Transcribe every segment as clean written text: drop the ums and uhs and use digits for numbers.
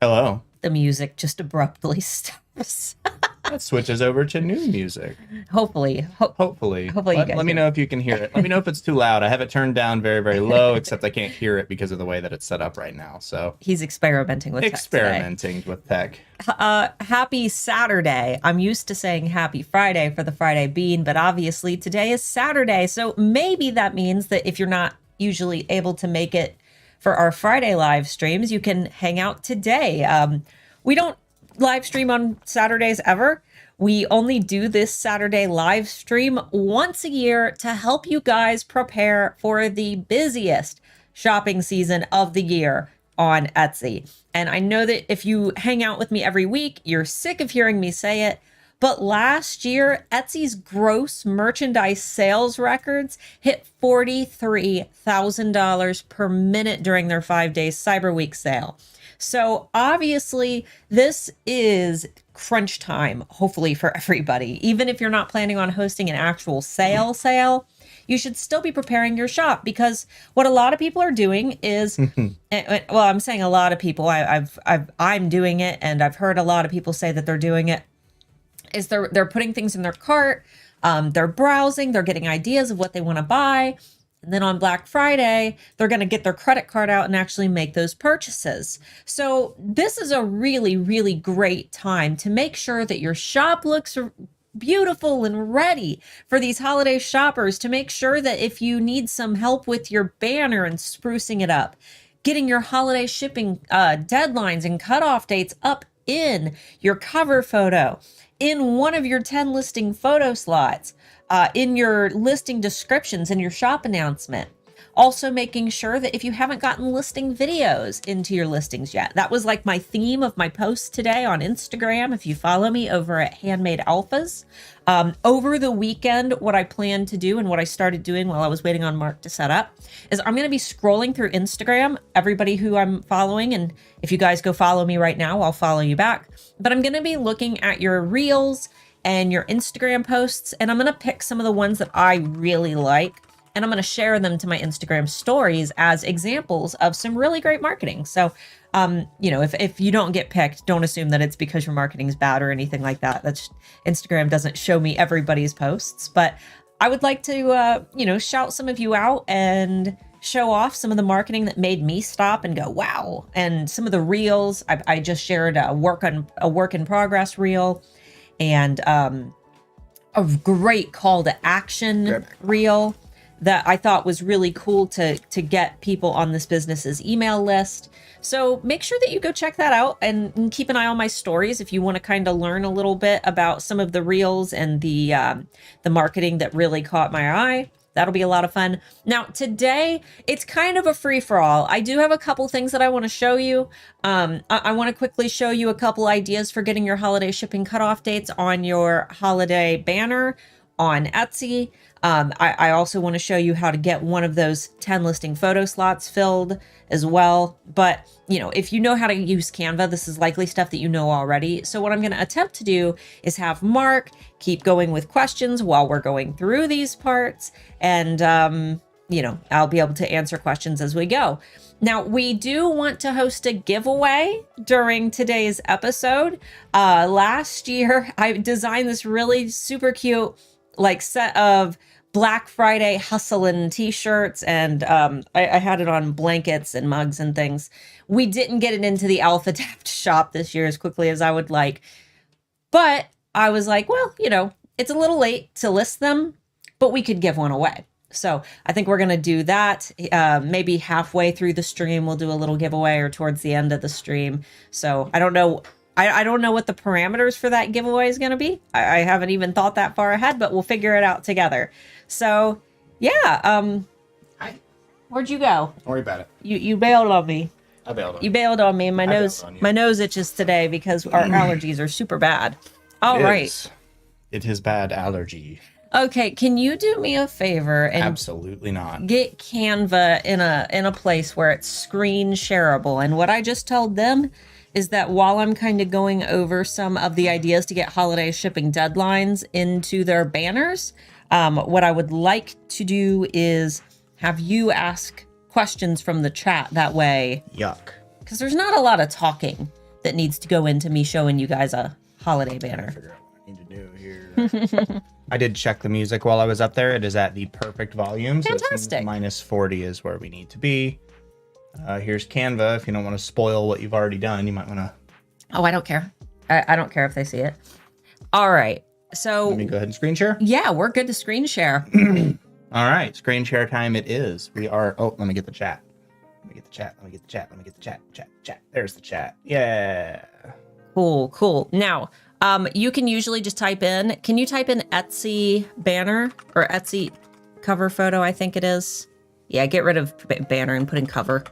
Hello. The music just abruptly stops. That switches over to new music. Hopefully. Hopefully. You guys Let me know if you can hear it. Let me know if it's too loud. I have it turned down very, very low, except I can't hear it because of the way that it's set up right now. So he's experimenting with experimenting with tech. Happy Saturday. I'm used to saying happy Friday for the Friday bean, but obviously today is Saturday. So maybe that means that if you're not usually able to make it for our Friday live streams, you can hang out today. We don't live stream on Saturdays ever. We only do this Saturday live stream once a year to help you guys prepare for the busiest shopping season of the year on Etsy. And I know that if you hang out with me every week, you're sick of hearing me say it. But last year, Etsy's gross merchandise sales records hit $43,000 per minute during their 5-day Cyberweek sale. So obviously, this is crunch time, hopefully for everybody. Even if you're not planning on hosting an actual sale, you should still be preparing your shop, because what a lot of people are doing is, well, I'm saying a lot of people, I'm doing it, and I've heard a lot of people say that they're doing it, is they're putting things in their cart, they're browsing, they're getting ideas of what they want to buy. And then on Black Friday, they're going to get their credit card out and actually make those purchases. So this is a really, really great time to make sure that your shop looks beautiful and ready for these holiday shoppers, to make sure that if you need some help with your banner and sprucing it up, getting your holiday shipping deadlines and cutoff dates up in your cover photo, in one of your 10 listing photo slots, in your listing descriptions and your shop announcement. Also making sure that if you haven't gotten listing videos into your listings yet. That was like my theme of my post today on Instagram. If you follow me over at Handmade Alphas. Over the weekend, what I plan to do and what I started doing while I was waiting on Mark to set up is I'm going to be scrolling through Instagram, everybody who I'm following. And if you guys go follow me right now, I'll follow you back. But I'm going to be looking at your reels and your Instagram posts, and I'm going to pick some of the ones that I really like, and I'm going to share them to my Instagram stories as examples of some really great marketing. So, if you don't get picked, don't assume that it's because your marketing is bad or anything like that. Instagram doesn't show me everybody's posts, but I would like to, shout some of you out and show off some of the marketing that made me stop and go, wow. And some of the reels, I just shared a work in progress reel, and a great call to action reel that I thought was really cool to get people on this business's email list. So make sure that you go check that out and keep an eye on my stories if you want to kind of learn a little bit about some of the reels and the marketing that really caught my eye. That'll be a lot of fun. Now, today, it's kind of a free-for-all. I do have a couple things that I want to show you. I want to quickly show you a couple ideas for getting your holiday shipping cutoff dates on your holiday banner on Etsy. I also want to show you how to get one of those 10 listing photo slots filled as well. But, if you know how to use Canva, this is likely stuff that you know already. So what I'm going to attempt to do is have Mark keep going with questions while we're going through these parts. And, I'll be able to answer questions as we go. Now, we do want to host a giveaway during today's episode. Last year, I designed this really super cute set of Black Friday hustlin' t-shirts, and I had it on blankets and mugs and things. We didn't get it into the Alpha Tapped shop this year as quickly as I would like, but I was like, well, it's a little late to list them, but we could give one away. So I think we're going to do that. Maybe halfway through the stream, we'll do a little giveaway, or towards the end of the stream. So I don't know I don't know what the parameters for that giveaway is going to be. I haven't even thought that far ahead, but we'll figure it out together. So yeah. Hi. Where'd you go? Don't worry about it. You bailed on me. I bailed on You bailed on me. My I bailed nose, on you. my nose itches today because our allergies are super bad. All right. It is bad allergy. Okay. Can you do me a favor and Absolutely not. get Canva in a place where it's screen shareable? And what I just told them is that while I'm kind of going over some of the ideas to get holiday shipping deadlines into their banners, what I would like to do is have you ask questions from the chat that way. Yuck. Because there's not a lot of talking that needs to go into me showing you guys a holiday banner. Figure out what I need to do here. I did check the music while I was up there. It is at the perfect volume. So it Fantastic. seems minus 40 is where we need to be. Here's Canva. If you don't want to spoil what you've already done, you might want to... Oh, I don't care. I don't care if they see it. All right. So Let me go ahead and screen share. yeah, we're good to screen share. All right, screen share time it is. We are... Oh, let me get the chat. Let me get the chat. Let me get the chat. Let me get the chat. Chat. There's the chat. Yeah. Cool. Now, you can usually just type in... Can you type in Etsy banner or Etsy cover photo, I think it is? Yeah, get rid of banner and put in cover.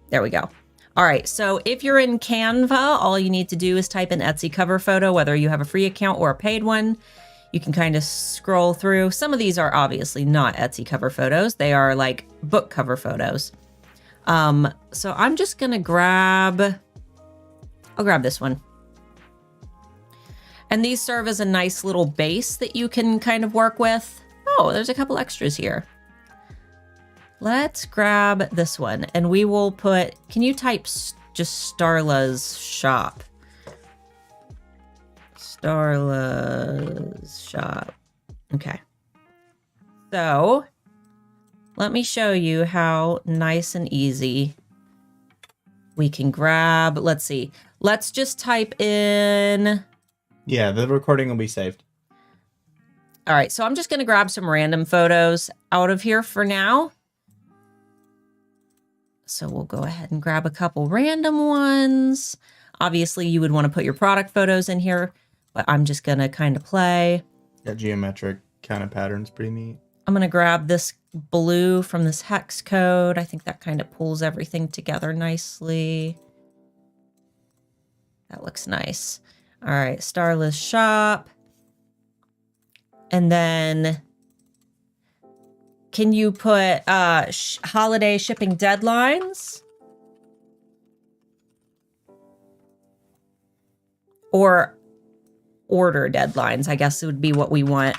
There we go. All right, so if you're in Canva, all you need to do is type in Etsy cover photo, whether you have a free account or a paid one. You can kind of scroll through. Some of these are obviously not Etsy cover photos. They are like book cover photos. So I'm just gonna I'll grab this one. And these serve as a nice little base that you can kind of work with. Oh, there's a couple extras here. Let's grab this one and we will put, can you type just Starla's shop? Starla's shop. Okay. So let me show you how nice and easy we can grab. Let's see. Let's just type in. Yeah, the recording will be saved. All right. So I'm just going to grab some random photos out of here for now. So we'll go ahead and grab a couple random ones. Obviously, you would want to put your product photos in here, but I'm just going to kind of play. That geometric kind of pattern's pretty neat. I'm going to grab this blue from this hex code. I think that kind of pulls everything together nicely. That looks nice. All right, Starla's shop. And then can you put holiday shipping deadlines? Or order deadlines, I guess it would be what we want.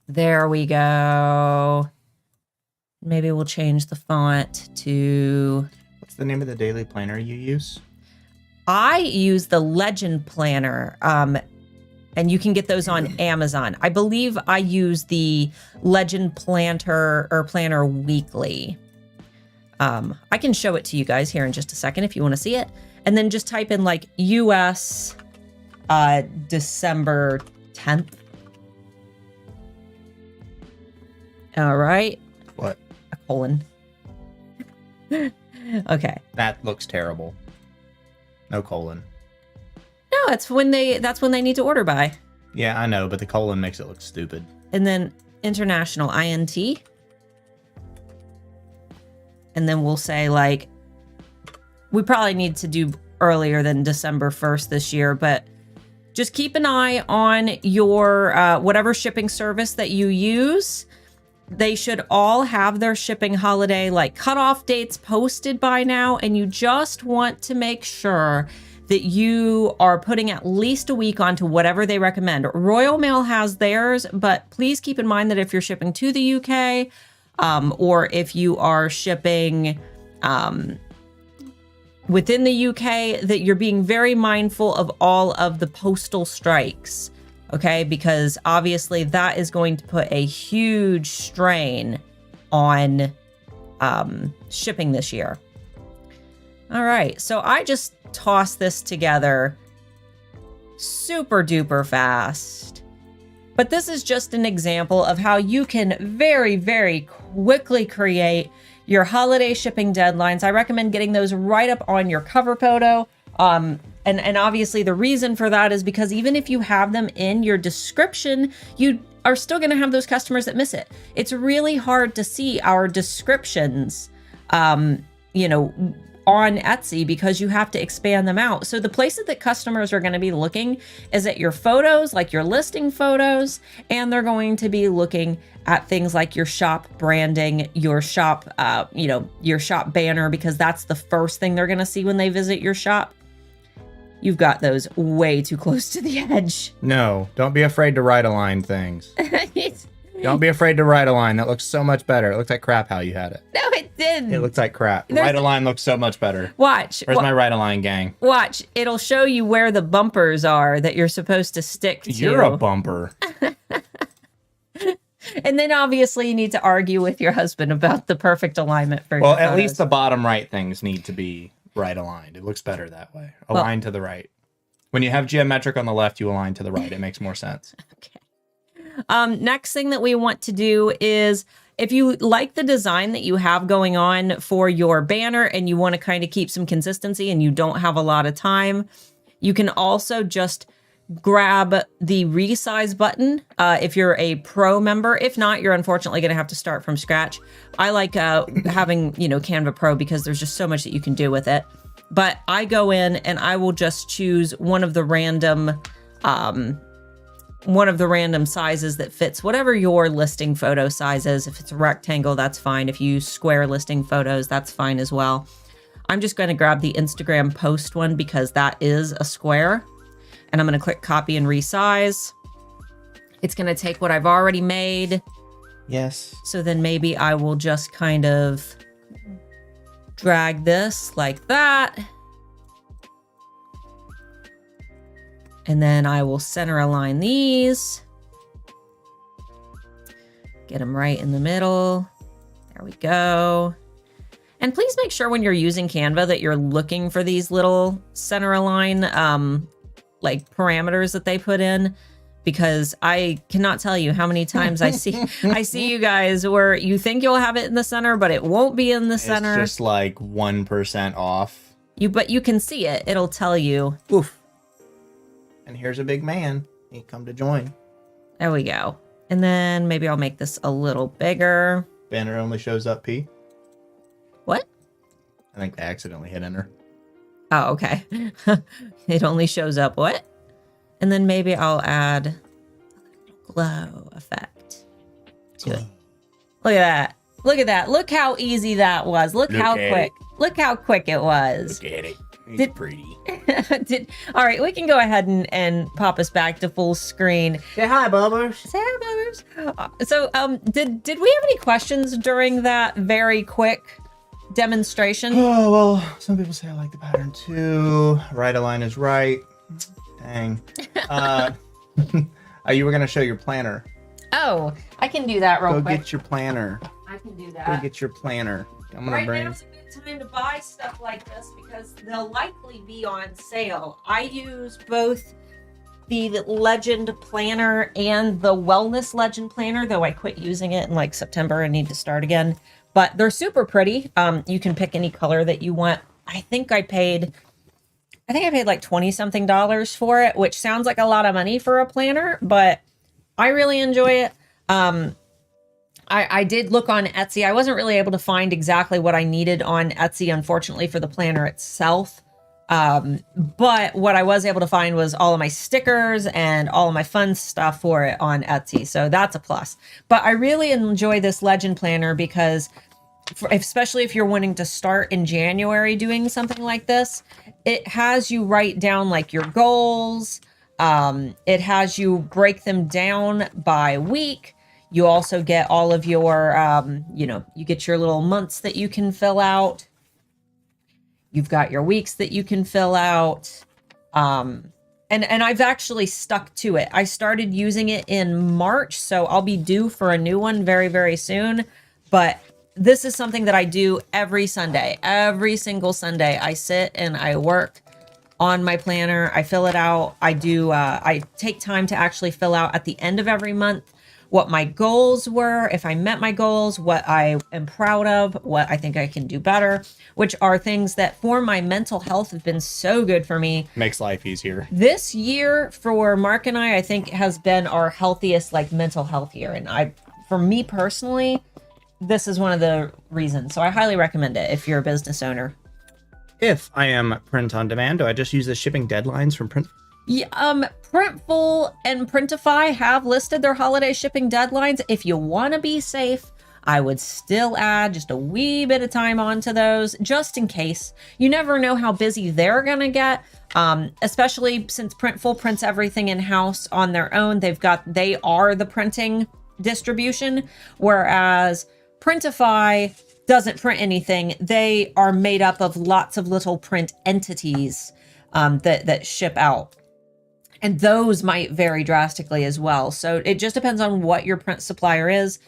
There we go. Maybe we'll change the font to... What's the name of the daily planner you use? I use the Legend Planner, and you can get those on Amazon. I believe I use the Legend Planner or Planner Weekly. I can show it to you guys here in just a second if you want to see it. And then just type in like US December 10th. All right. What? A colon. Okay. That looks terrible. No colon. No, that's when they need to order by. Yeah, I know, but the colon makes it look stupid. And then international INT. And then we'll say like, we probably need to do earlier than December 1st this year, but just keep an eye on your whatever shipping service that you use. They should all have their shipping holiday like cutoff dates posted by now, and you just want to make sure that you are putting at least a week onto whatever they recommend. Royal Mail has theirs, but please keep in mind that if you're shipping to the UK, or if you are shipping within the UK, that you're being very mindful of all of the postal strikes, okay? Because obviously that is going to put a huge strain on shipping this year. All right, so I just tossed this together super duper fast. But this is just an example of how you can very, very quickly create your holiday shipping deadlines. I recommend getting those right up on your cover photo. And obviously the reason for that is because even if you have them in your description, you are still going to have those customers that miss it. It's really hard to see our descriptions, you know, on Etsy because you have to expand them out. So the places that customers are going to be looking is at your photos, like your listing photos, and they're going to be looking at things like your shop branding, your shop, you know, your shop banner, because that's the first thing they're going to see when they visit your shop. You've got those way too close to the edge. No, don't be afraid to right align things. Don't be afraid to right align. That looks so much better. It looks like crap how you had it. No, it didn't. It looks like crap. Right align looks so much better. Watch. Where's my right align gang? Watch. It'll show you where the bumpers are that you're supposed to stick to. You're a bumper. And then obviously you need to argue with your husband about the perfect alignment for Well, your at photos. least the bottom right things need to be right aligned. It looks better that way. Align to the right. When you have geometric on the left, you align to the right. It makes more sense. Okay. Next thing that we want to do is, if you like the design that you have going on for your banner and you want to kind of keep some consistency and you don't have a lot of time, you can also just grab the resize button if you're a pro member. If not, you're unfortunately going to have to start from scratch. I like having, you know, Canva Pro because there's just so much that you can do with it. But I go in and I will just choose one of the random sizes that fits whatever your listing photo size is. If it's a rectangle, that's fine. If you use square listing photos, that's fine as well. I'm just going to grab the Instagram post one because that is a square. And I'm going to click copy and resize. It's going to take what I've already made. Yes. So then maybe I will just kind of drag this like that. And then I will center align these. Get them right in the middle. There we go. And please make sure when you're using Canva that you're looking for these little center align like parameters that they put in, because I cannot tell you how many times I see you guys where you think you'll have it in the center, but it won't be in the center. It's just like 1% off. But you can see it. It'll tell you. Oof. And here's a big man. He come to join. There we go. And then maybe I'll make this a little bigger. Banner only shows up P. What? I think I accidentally hit enter. Oh, okay. It only shows up what? And then maybe I'll add a glow effect to it. Look at that. Look at that. Look how easy that was. Look how quick. Look how quick it was. Look at it. It's pretty. All right, we can go ahead and pop us back to full screen. Say hi, Bubbers. Say hi, Bubbers. So, did we have any questions during that very quick demonstration? Oh, well, some people say I like the pattern too. Right align is right. Dang. You were going to show your planner. Oh, I can do that real quick. Go get your planner. I can do that. Go get your planner. I'm gonna Right now's a good time to buy stuff like this because they'll likely be on sale. I use both the Legend Planner and the Wellness Legend Planner, though I quit using it in like September and need to start again. But they're super pretty. You can pick any color that you want. I think I paid like $20-something for it, which sounds like a lot of money for a planner, but I really enjoy it. I did look on Etsy. I wasn't really able to find exactly what I needed on Etsy, unfortunately, for the planner itself. But what I was able to find was all of my stickers and all of my fun stuff for it on Etsy. So that's a plus. But I really enjoy this Legend Planner because especially if you're wanting to start in January doing something like this, it has you write down like your goals. It has you break them down by week. You also get all of your, you get your little months that you can fill out. You've got your weeks that you can fill out. And I've actually stuck to it. I started using it in March, so I'll be due for a new one very, very soon. But this is something that I do every Sunday. Every single Sunday, I sit and I work on my planner. I fill it out. I take time to actually fill out at the end of every month what my goals were, if I met my goals, what I am proud of, what I think I can do better, which are things that for my mental health have been so good for me. Makes life easier. This year for Mark and I think has been our healthiest, like, mental health year. And for me personally, this is one of the reasons. So I highly recommend it if you're a business owner. If I am print on demand, do I just use the shipping deadlines from print? Yeah, Printful and Printify have listed their holiday shipping deadlines. If you want to be safe, I would still add just a wee bit of time onto those, just in case. You never know how busy they're gonna get, especially since Printful prints everything in-house on their own. They are the printing distribution, whereas Printify doesn't print anything. They are made up of lots of little print entities that ship out. And those might vary drastically as well. So it just depends on what your print supplier is.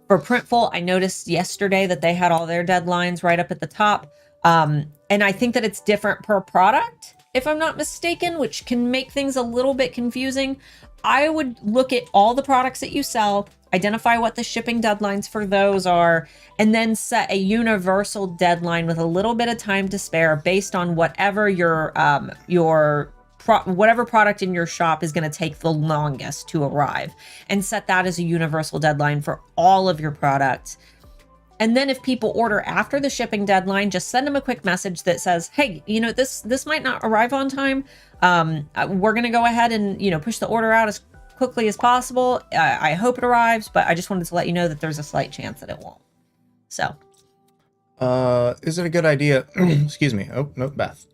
For Printful, I noticed yesterday that they had all their deadlines right up at the top. And I think that it's different per product, if I'm not mistaken, which can make things a little bit confusing. I would look at all the products that you sell, identify what the shipping deadlines for those are, and then set a universal deadline with a little bit of time to spare based on whatever whatever product in your shop is going to take the longest to arrive, and set that as a universal deadline for all of your products. And then if people order after the shipping deadline, just send them a quick message that says, hey, this might not arrive on time. We're going to go ahead and, push the order out as quickly as possible. I hope it arrives, but I just wanted to let you know that there's a slight chance that it won't. So. Is it a good idea? Excuse me. Oh, no, Beth.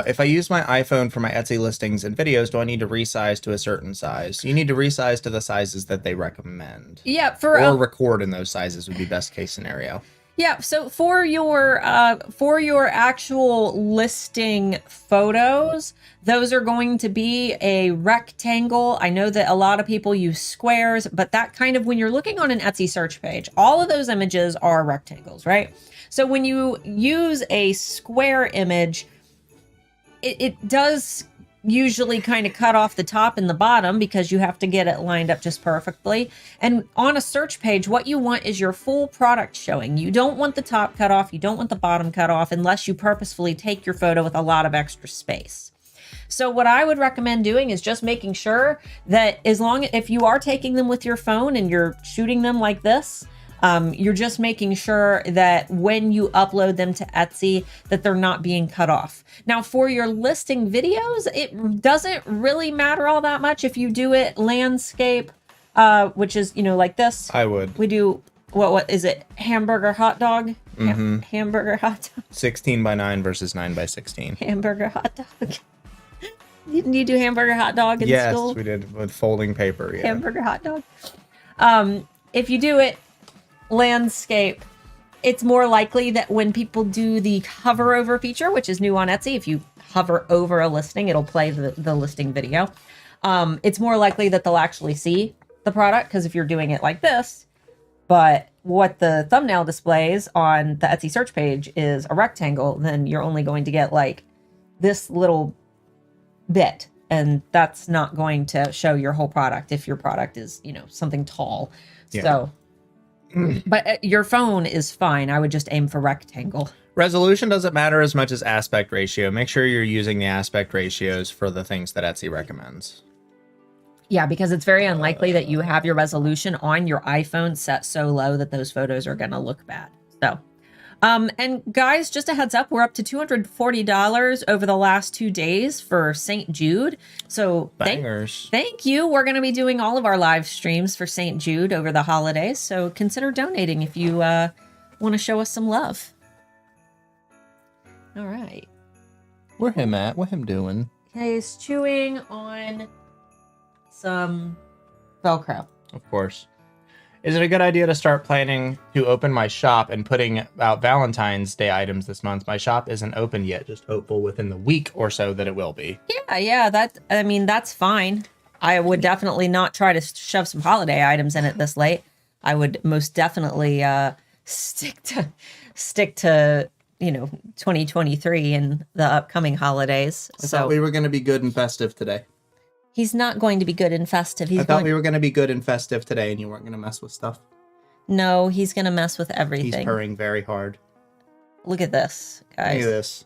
If I use my iPhone for my Etsy listings and videos, do I need to resize to a certain size? You need to resize to the sizes that they recommend. Yeah, or record in those sizes would be best case scenario. Yeah, so for your actual listing photos, those are going to be a rectangle. I know that a lot of people use squares, but that kind of, when you're looking on an Etsy search page, all of those images are rectangles, right? So when you use a square image, it does usually kind of cut off the top and the bottom because you have to get it lined up just perfectly. And on a search page, what you want is your full product showing. You don't want the top cut off. You don't want the bottom cut off unless you purposefully take your photo with a lot of extra space. So what I would recommend doing is just making sure that if you are taking them with your phone and you're shooting them like this, you're just making sure that when you upload them to Etsy, that they're not being cut off. Now, for your listing videos, it doesn't really matter all that much if you do it landscape, which is, like this. I would. We do, what is it? Hamburger hot dog? Mm-hmm. Hamburger hot dog. 16 by 9 versus 9 by 16. Hamburger hot dog. Didn't you do hamburger hot dog in school? Yes, we did with folding paper. Yeah. Hamburger hot dog. If you do it landscape, it's more likely that when people do the hover over feature, which is new on Etsy, if you hover over a listing, it'll play the listing video. It's more likely that they'll actually see the product, because if you're doing it like this, but what the thumbnail displays on the Etsy search page is a rectangle, then you're only going to get like this little bit, and that's not going to show your whole product if your product is, something tall. Yeah. So but your phone is fine. I would just aim for rectangle. Resolution doesn't matter as much as aspect ratio. Make sure you're using the aspect ratios for the things that Etsy recommends. Yeah, because it's very unlikely that you have your resolution on your iPhone set so low that those photos are going to look bad. So, and guys, just a heads up, we're up to $240 over the last 2 days for St. Jude. So thank you. We're going to be doing all of our live streams for St. Jude over the holidays. So consider donating if you want to show us some love. All right. Where him at? What him doing? He's chewing on some Velcro. Of course. Is it a good idea to start planning to open my shop and putting out Valentine's Day items this month? My shop isn't open yet, just hopeful within the week or so that it will be. Yeah, that's fine. I would definitely not try to shove some holiday items in it this late. I would most definitely stick to 2023 and the upcoming holidays. I thought we were going to be good and festive today. He's not going to be good and festive. I thought we were going to be good and festive today, and you weren't going to mess with stuff. No, he's going to mess with everything. He's purring very hard. Look at this, guys. Look at this.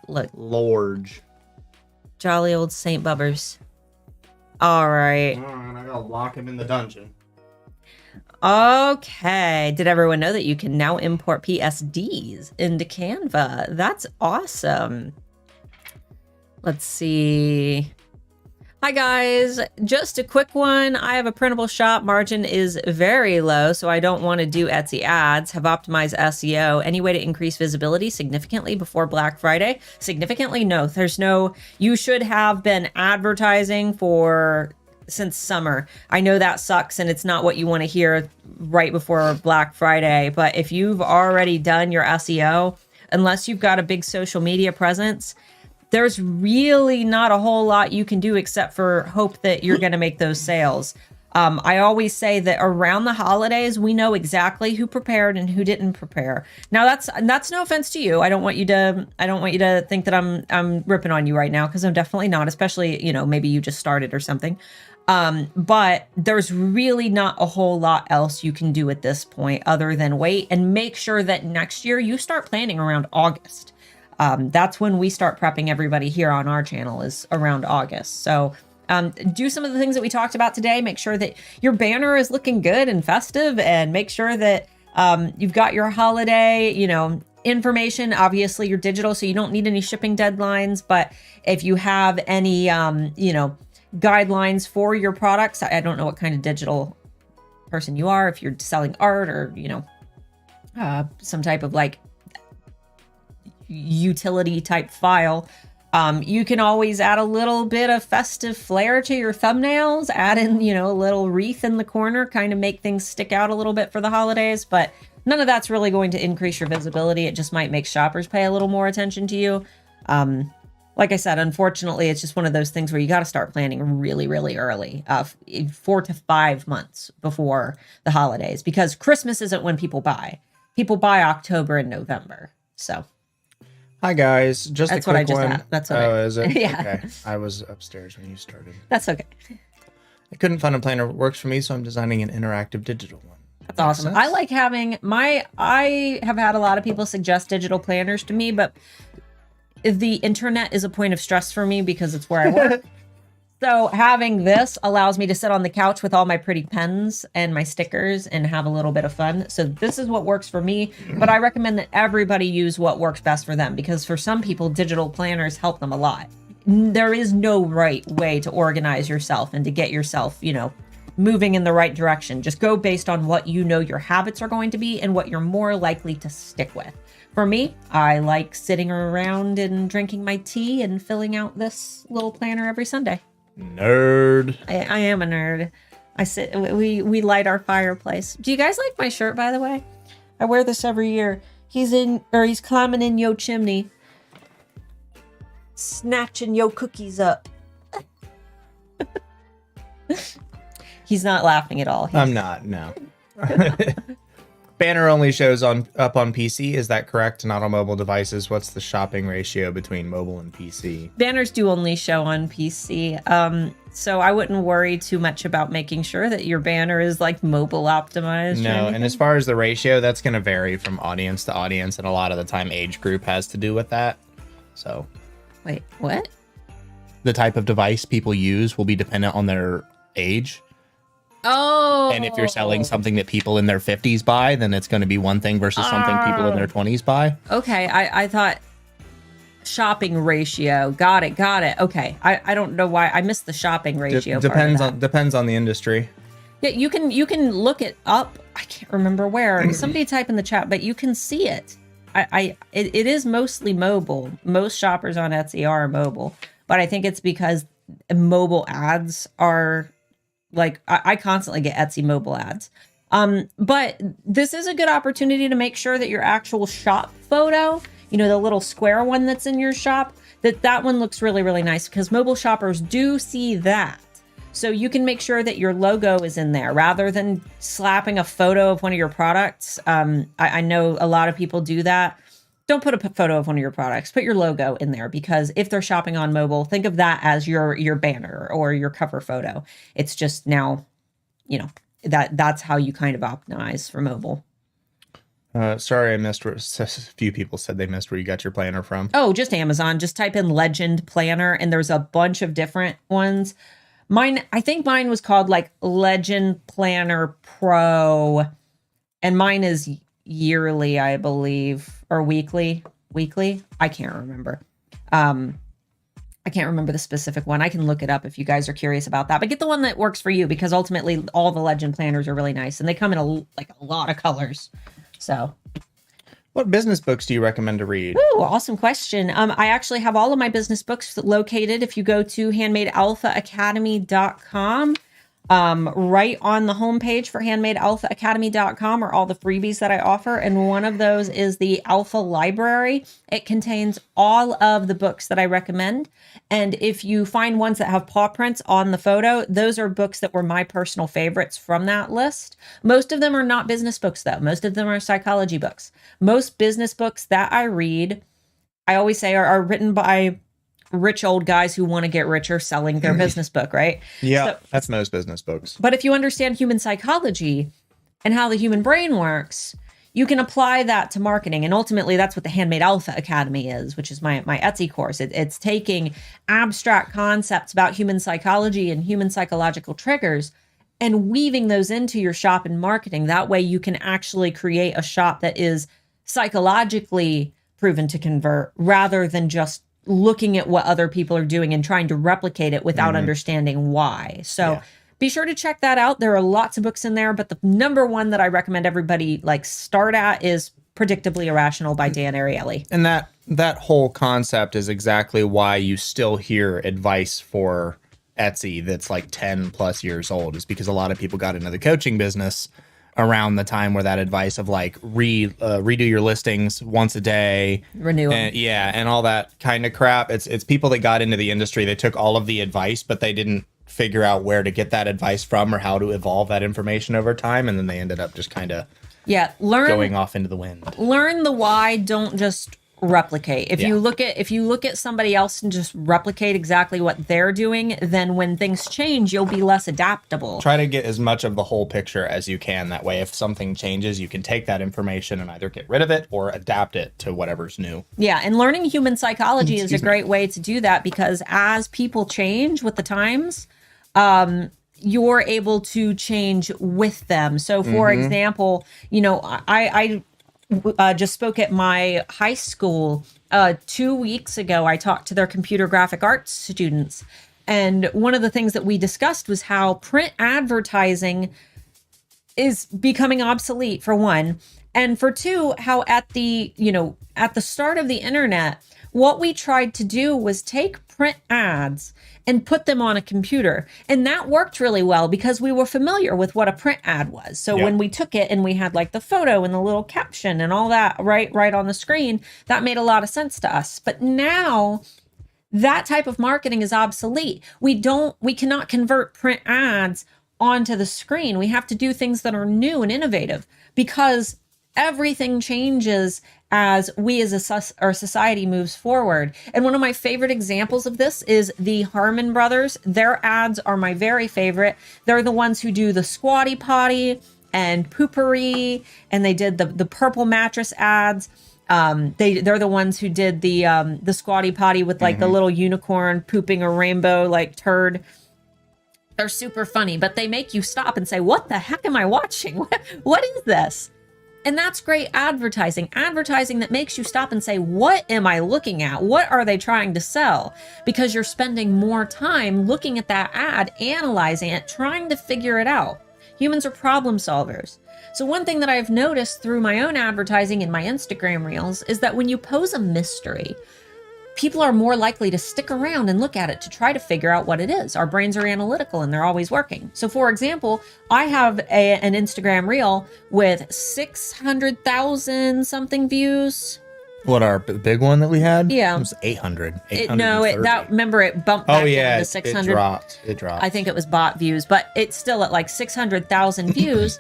Look. Lord. Jolly old Saint Bubbers. All right. I gotta lock him in the dungeon. Okay. Did everyone know that you can now import PSDs into Canva? That's awesome. Let's see. Hi guys, just a quick one. I have a printable shop. Margin is very low, so I don't want to do Etsy ads. Have optimized SEO. Any way to increase visibility significantly before Black Friday? Significantly? No. There's no. You should have been advertising since summer. I know that sucks and it's not what you want to hear right before Black Friday, but if you've already done your SEO, unless you've got a big social media presence, there's really not a whole lot you can do except for hope that you're going to make those sales. I always say that around the holidays, we know exactly who prepared and who didn't prepare. Now that's no offense to you. I don't want you to think that I'm ripping on you right now, because I'm definitely not, especially, maybe you just started or something. But there's really not a whole lot else you can do at this point other than wait and make sure that next year you start planning around August. That's when we start prepping everybody here on our channel, is around August. So do some of the things that we talked about today. Make sure that your banner is looking good and festive, and make sure that you've got your holiday, information. Obviously, you're digital, so you don't need any shipping deadlines. But if you have any, guidelines for your products, I don't know what kind of digital person you are, if you're selling art or, some type of like utility type file, you can always add a little bit of festive flair to your thumbnails, add in, a little wreath in the corner, kind of make things stick out a little bit for the holidays. But none of that's really going to increase your visibility. It just might make shoppers pay a little more attention to you. Like I said, unfortunately, it's just one of those things where you got to start planning really, really early, 4 to 5 months before the holidays, because Christmas isn't when people buy. People buy October and November. So. Hi guys, just that's a quick what I just one. had. That's okay. Oh, is it? Yeah. Okay. I was upstairs when you started. That's okay. I couldn't find a planner that works for me, so I'm designing an interactive digital one. That's awesome. I like having I have had a lot of people suggest digital planners to me, but the internet is a point of stress for me because it's where I work. So having this allows me to sit on the couch with all my pretty pens and my stickers and have a little bit of fun. So this is what works for me, but I recommend that everybody use what works best for them, because for some people, digital planners help them a lot. There is no right way to organize yourself and to get yourself, moving in the right direction. Just go based on what your habits are going to be and what you're more likely to stick with. For me, I like sitting around and drinking my tea and filling out this little planner every Sunday. Nerd. I am a nerd. We light our fireplace. Do you guys like my shirt, by the way? I wear this every year. He's climbing in yo chimney, snatching yo cookies up. He's not laughing at all. I'm not, no. Banner only shows up on PC. Is that correct? Not on mobile devices. What's the shopping ratio between mobile and PC? Banners do only show on PC. So I wouldn't worry too much about making sure that your banner is like mobile optimized. No, and as far as the ratio, that's going to vary from audience to audience, and a lot of the time age group has to do with that. So, wait, what? The type of device people use will be dependent on their age. Oh. And if you're selling something that people in their 50s buy, then it's going to be one thing versus something people in their 20s buy. Okay, I thought shopping ratio. Got it. Okay, I don't know why I missed the shopping ratio. Depends on the industry. Yeah, you can look it up. I can't remember where. Somebody type in the chat, but you can see it. It is mostly mobile. Most shoppers on Etsy are mobile, but I think it's because mobile ads are. Like I constantly get Etsy mobile ads. But this is a good opportunity to make sure that your actual shop photo, the little square one that's in your shop, that one looks really, really nice, because mobile shoppers do see that. So you can make sure that your logo is in there rather than slapping a photo of one of your products. I know a lot of people do that. don't put a photo of one of your products. Put your logo in there, because if they're shopping on mobile, think of that as your banner or your cover photo. It's just now, that's how you kind of optimize for mobile. Sorry, I missed. A few people said they missed where you got your planner from. Oh, just Amazon. Just type in Legend Planner, and there's a bunch of different ones. I think mine was called like Legend Planner Pro, and mine is yearly, I believe, or weekly. I can't remember. I can't remember the specific one. I can look it up if you guys are curious about that. But get the one that works for you, because ultimately all the Legend planners are really nice, and they come in a lot of colors. So, what business books do you recommend to read? Ooh, awesome question. I actually have all of my business books located. If you go to handmadealphaacademy.com, right on the homepage for handmadealphaacademy.com are all the freebies that I offer. And one of those is the Alpha Library. It contains all of the books that I recommend. And if you find ones that have paw prints on the photo, those are books that were my personal favorites from that list. Most of them are not business books, though. Most of them are psychology books. Most business books that I read, I always say are written by rich old guys who want to get richer selling their business book, right? Yeah, so, that's most business books. But if you understand human psychology and how the human brain works, you can apply that to marketing. And ultimately, that's what the Handmade Alpha Academy is, which is my Etsy course. It's taking abstract concepts about human psychology and human psychological triggers and weaving those into your shop and marketing. That way you can actually create a shop that is psychologically proven to convert, rather than just looking at what other people are doing and trying to replicate it without understanding why. So be sure to check that out. There are lots of books in there, but the number one that I recommend everybody start at is Predictably Irrational by Dan Ariely. And that whole concept is exactly why you still hear advice for Etsy that's 10 plus years old, is because a lot of people got into the coaching business around the time where that advice of redo your listings once a day, renew them. And all that kind of crap. It's people that got into the industry. They took all of the advice, but they didn't figure out where to get that advice from or how to evolve that information over time, and then they ended up just kind of going off into the wind. Learn the why. Don't just replicate. If you look at somebody else and just replicate exactly what they're doing, then when things change, you'll be less adaptable. Try to get as much of the whole picture as you can. That way, if something changes, you can take that information and either get rid of it or adapt it to whatever's new. Yeah, and learning human psychology is a great way to do that, because as people change with the times, you're able to change with them. So for example, I just spoke at my high school 2 weeks ago. I talked to their computer graphic arts students. And one of the things that we discussed was how print advertising is becoming obsolete, for one. And for two, how at the start of the internet, what we tried to do was take print ads and put them on a computer. And that worked really well because we were familiar with what a print ad was. So when we took it and we had the photo and the little caption and all that right on the screen, that made a lot of sense to us. But now that type of marketing is obsolete. We cannot convert print ads onto the screen. We have to do things that are new and innovative, because everything changes as our society moves forward. And one of my favorite examples of this is the Harmon brothers. Their ads are my very favorite. They're the ones who do the Squatty Potty and Poopery, and they did the purple mattress ads. They're the ones who did the Squatty Potty with the little unicorn pooping a rainbow turd. They're super funny, but they make you stop and say, "What the heck am I watching? What is this?" And that's great advertising that makes you stop and say, what am I looking at? What are they trying to sell? Because you're spending more time looking at that ad, analyzing it, trying to figure it out. Humans are problem solvers. So one thing that I've noticed through my own advertising in my Instagram reels is that when you pose a mystery, people are more likely to stick around and look at it to try to figure out what it is. Our brains are analytical and they're always working. So for example, I have an Instagram reel with 600,000 something views. What, our big one that we had? Yeah. It was 800. Remember it bumped back down to 600. It dropped. I think it was bot views, but it's still at 600,000 views.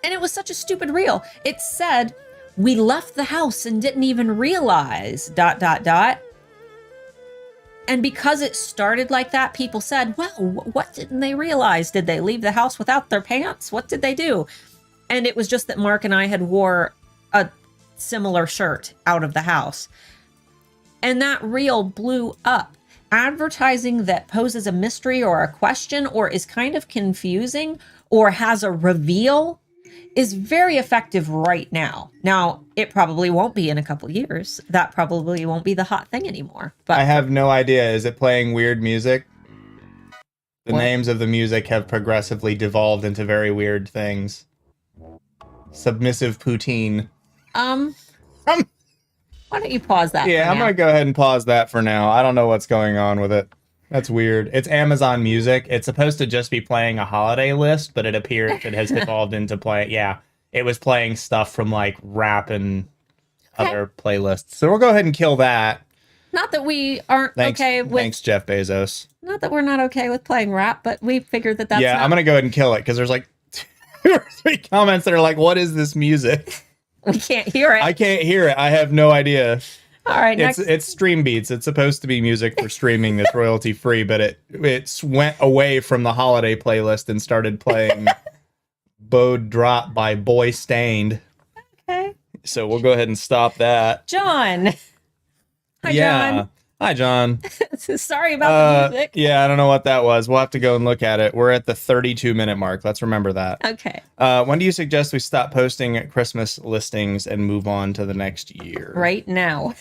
And it was such a stupid reel. It said, We left the house and didn't even realize, dot, dot, dot. And because it started like that, people said, well, what didn't they realize? Did they leave the house without their pants? What did they do? And it was just that Mark and I had wore a similar shirt out of the house. And that reel blew up. Advertising that poses a mystery or a question or is kind of confusing or has a reveal is very effective right now. Now, it probably won't be in a couple years. That probably won't be the hot thing anymore. But I have no idea. Is it playing weird music? The What? names of the music have progressively devolved into very weird things. Submissive poutine. Why don't you pause that? Yeah, I'm going to go ahead and pause that for now. I don't know what's going on with it. That's weird. It's Amazon Music. It's supposed to just be playing a holiday list, but it appears it has evolved into play. Yeah, it was playing stuff from like rap and other playlists. So we'll go ahead and kill that. Not that we aren't okay with. Thanks, Jeff Bezos. Not that we're not okay with playing rap, but we figured that that's. Yeah, not... I'm going to go ahead and kill it because there's like 2 or 3 comments that are like, what is this music? We can't hear it. I can't hear it. I have no idea. All right, next. It's Stream Beats. It's supposed to be music for streaming that's royalty free, but it went away from the holiday playlist and started playing Bowed Drop by Boy Stained. Okay. So we'll go ahead and stop that. John. Hi, John. Hi, John. Sorry about the music. Yeah, I don't know what that was. We'll have to go and look at it. We're at the 32-minute mark. Let's remember that. Okay. When do you suggest we stop posting Christmas listings and move on to the next year? Right now.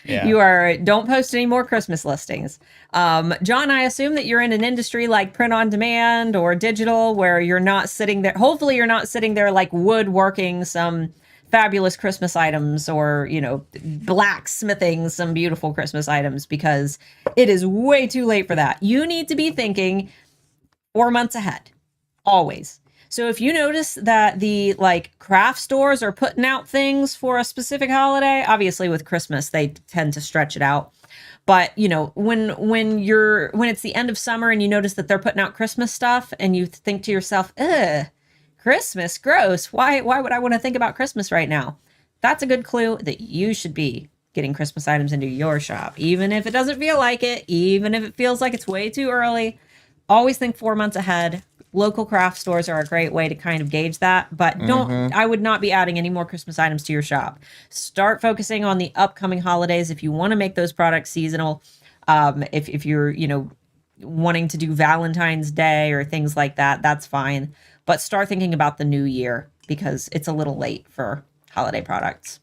Yeah. Don't post any more Christmas listings. John, I assume that you're in an industry like print on demand or digital where you're not sitting there. Hopefully you're not sitting there like woodworking some fabulous Christmas items or, blacksmithing some beautiful Christmas items because it is way too late for that. You need to be thinking 4 months ahead, always. So if you notice that the craft stores are putting out things for a specific holiday, obviously with Christmas, they tend to stretch it out. But, when it's the end of summer and you notice that they're putting out Christmas stuff and you think to yourself, ugh, Christmas, gross. Why would I want to think about Christmas right now? That's a good clue that you should be getting Christmas items into your shop. Even if it doesn't feel like it, even if it feels like it's way too early, always think 4 months ahead. Local craft stores are a great way to kind of gauge that, but I would not be adding any more Christmas items to your shop. Start focusing on the upcoming holidays if you want to make those products seasonal. If you're, wanting to do Valentine's Day or things like that, that's fine. But start thinking about the new year because it's a little late for holiday products.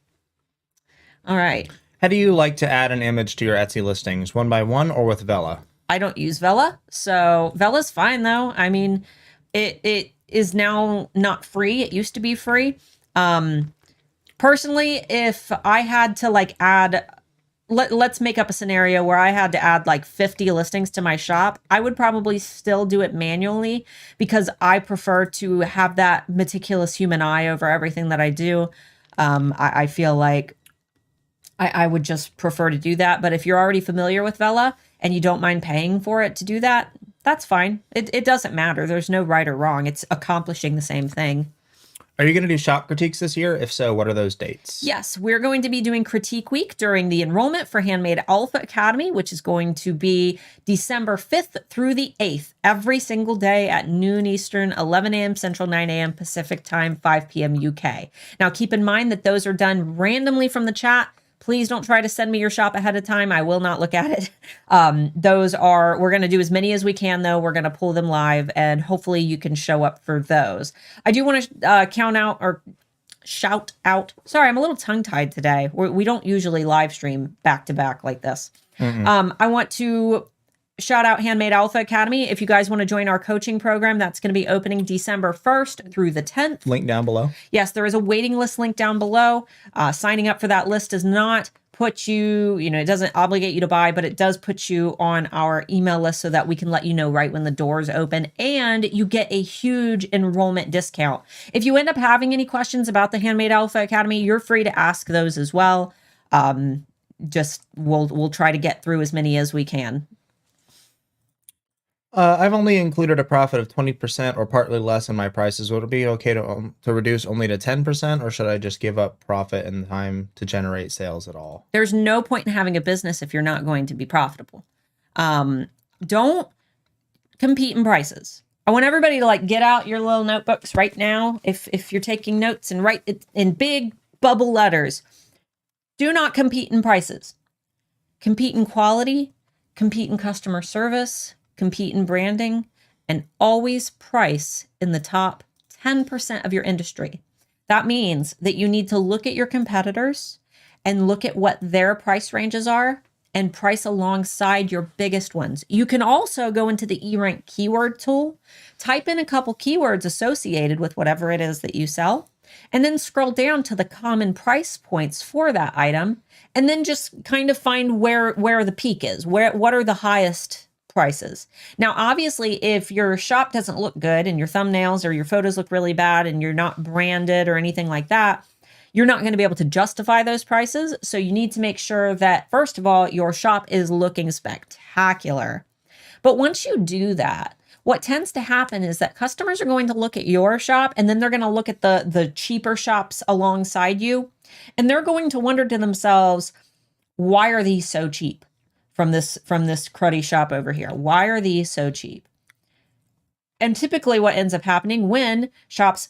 All right. How do you like to add an image to your Etsy listings? 1 by 1 or with Vella? I don't use Vella, so Vella's fine though. I mean, it is now not free. It used to be free. Personally, if I had to add, let's make up a scenario where I had to add 50 listings to my shop, I would probably still do it manually because I prefer to have that meticulous human eye over everything that I do. I feel like I would just prefer to do that. But if you're already familiar with Vella and you don't mind paying for it to do that, that's fine. It doesn't matter. There's no right or wrong. It's accomplishing the same thing. Are you going to do shop critiques this year? If so, what are those dates? Yes, we're going to be doing Critique Week during the enrollment for Handmade Alpha Academy, which is going to be December 5th through the 8th, every single day at noon Eastern, 11 a.m. Central, 9 a.m. Pacific time, 5 p.m. UK. Now, keep in mind that those are done randomly from the chat. Please don't try to send me your shop ahead of time. I will not look at it. We're going to do as many as we can, though. We're going to pull them live, and hopefully you can show up for those. I do want to shout out. Sorry, I'm a little tongue-tied today. We don't usually live stream back-to-back like this. I want to shout out Handmade Alpha Academy. If you guys want to join our coaching program, that's going to be opening December 1st through the 10th. Link down below. Yes, there is a waiting list link down below. Signing up for that list does not put you, it doesn't obligate you to buy, but it does put you on our email list so that we can let you know right when the doors open, and you get a huge enrollment discount. If you end up having any questions about the Handmade Alpha Academy, you're free to ask those as well. We'll try to get through as many as we can. I've only included a profit of 20% or partly less in my prices. Would it be okay to reduce only to 10%, or should I just give up profit and time to generate sales at all? There's no point in having a business if you're not going to be profitable. Don't compete in prices. I want everybody to like get out your little notebooks right now. If you're taking notes, and write it in big bubble letters. Do not compete in prices. Compete in quality, compete in customer service, compete in branding, and always price in the top 10% of your industry. That means that you need to look at your competitors and look at what their price ranges are and price alongside your biggest ones. You can also go into the eRank keyword tool, type in a couple keywords associated with whatever it is that you sell, and then scroll down to the common price points for that item, and then just kind of find where the peak is, what are the highest prices. Now, obviously, if your shop doesn't look good and your thumbnails or your photos look really bad and you're not branded or anything like that, you're not going to be able to justify those prices. So you need to make sure that, first of all, your shop is looking spectacular. But once you do that, what tends to happen is that customers are going to look at your shop, and then they're going to look at the cheaper shops alongside you, and they're going to wonder to themselves, why are these so cheap from this cruddy shop over here? Why are these so cheap? And typically what ends up happening when shops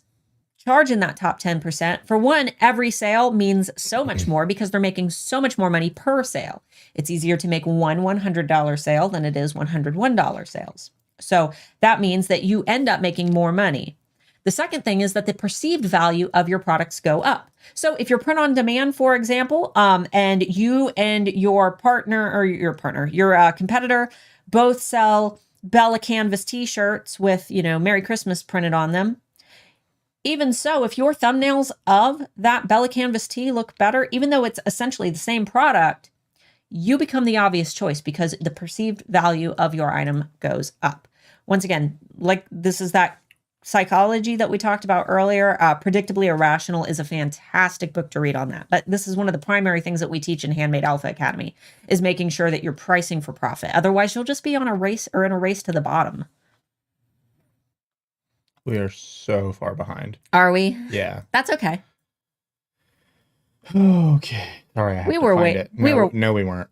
charge in that top 10%, for one, every sale means so much more because they're making so much more money per sale. It's easier to make one $100 sale than it is $101 sales. So that means that you end up making more money. The second thing is that the perceived value of your products go up. So if you're print on demand, for example, and you and your competitor both sell Bella Canvas t-shirts with, Merry Christmas printed on them. Even so, if your thumbnails of that Bella Canvas tee look better, even though it's essentially the same product, you become the obvious choice because the perceived value of your item goes up. Once again, like this is that psychology that we talked about earlier. Predictably Irrational is a fantastic book to read on that. But this is one of the primary things that we teach in Handmade Alpha Academy, is making sure that you're pricing for profit. Otherwise, you'll just be on a race or in a race to the bottom. We are so far behind. Are we? Yeah. That's okay. Okay. Sorry, I have We to were find wait- it. we were- No, we weren't,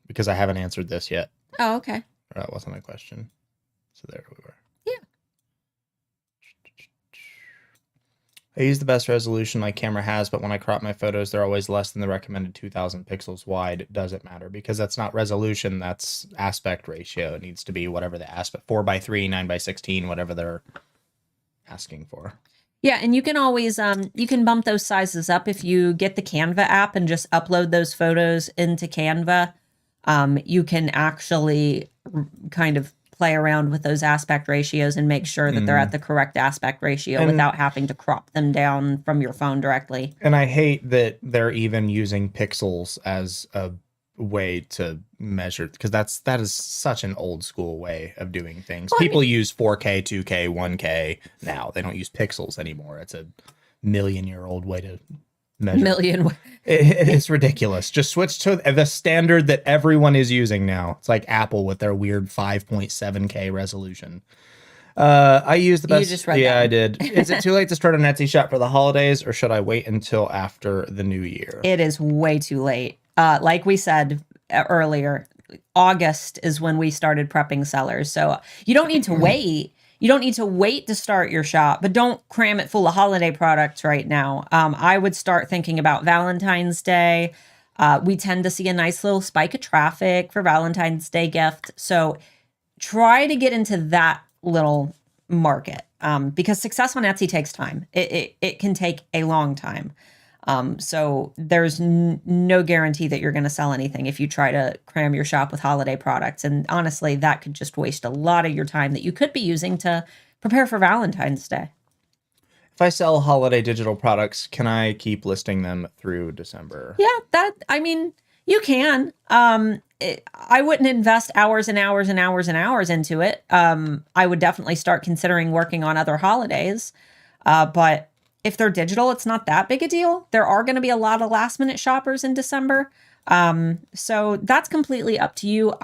because I haven't answered this yet. Oh, okay. That wasn't a question. So there we were. Yeah. I use the best resolution my camera has, but when I crop my photos, they're always less than the recommended 2,000 pixels wide. Does it matter? Because that's not resolution, that's aspect ratio. It needs to be whatever the aspect, 4:3, 9:16, whatever they're asking for. Yeah, and you can always you can bump those sizes up if you get the Canva app and just upload those photos into Canva. You can actually kind of play around with those aspect ratios and make sure that they're at the correct aspect ratio without having to crop them down from your phone directly. And I hate that they're even using pixels as a way to measure, because that is such an old school way of doing things. Well, People use 4K, 2K, 1K now. They don't use pixels anymore. It's a million-year-old way to measure. It's ridiculous. Just switch to the standard that everyone is using now. It's like Apple with their weird 5.7K resolution. I use the best. You just read yeah, that. I did. Is it too late to start an Etsy shop for the holidays, or should I wait until after the new year? It is way too late. Like we said earlier, August is when we started prepping sellers. So you don't need to wait. You don't need to wait to start your shop, but don't cram it full of holiday products right now. I would start thinking about Valentine's Day. We tend to see a nice little spike of traffic for Valentine's Day gift. So try to get into that little market because success on Etsy takes time. It can take a long time. So there's no guarantee that you're going to sell anything if you try to cram your shop with holiday products. And honestly, that could just waste a lot of your time that you could be using to prepare for Valentine's Day. If I sell holiday digital products, can I keep listing them through December? Yeah, you can. I wouldn't invest hours and hours and hours and hours into it. I would definitely start considering working on other holidays. But if they're digital, it's not that big a deal. There are going to be a lot of last minute shoppers in December. So that's completely up to you.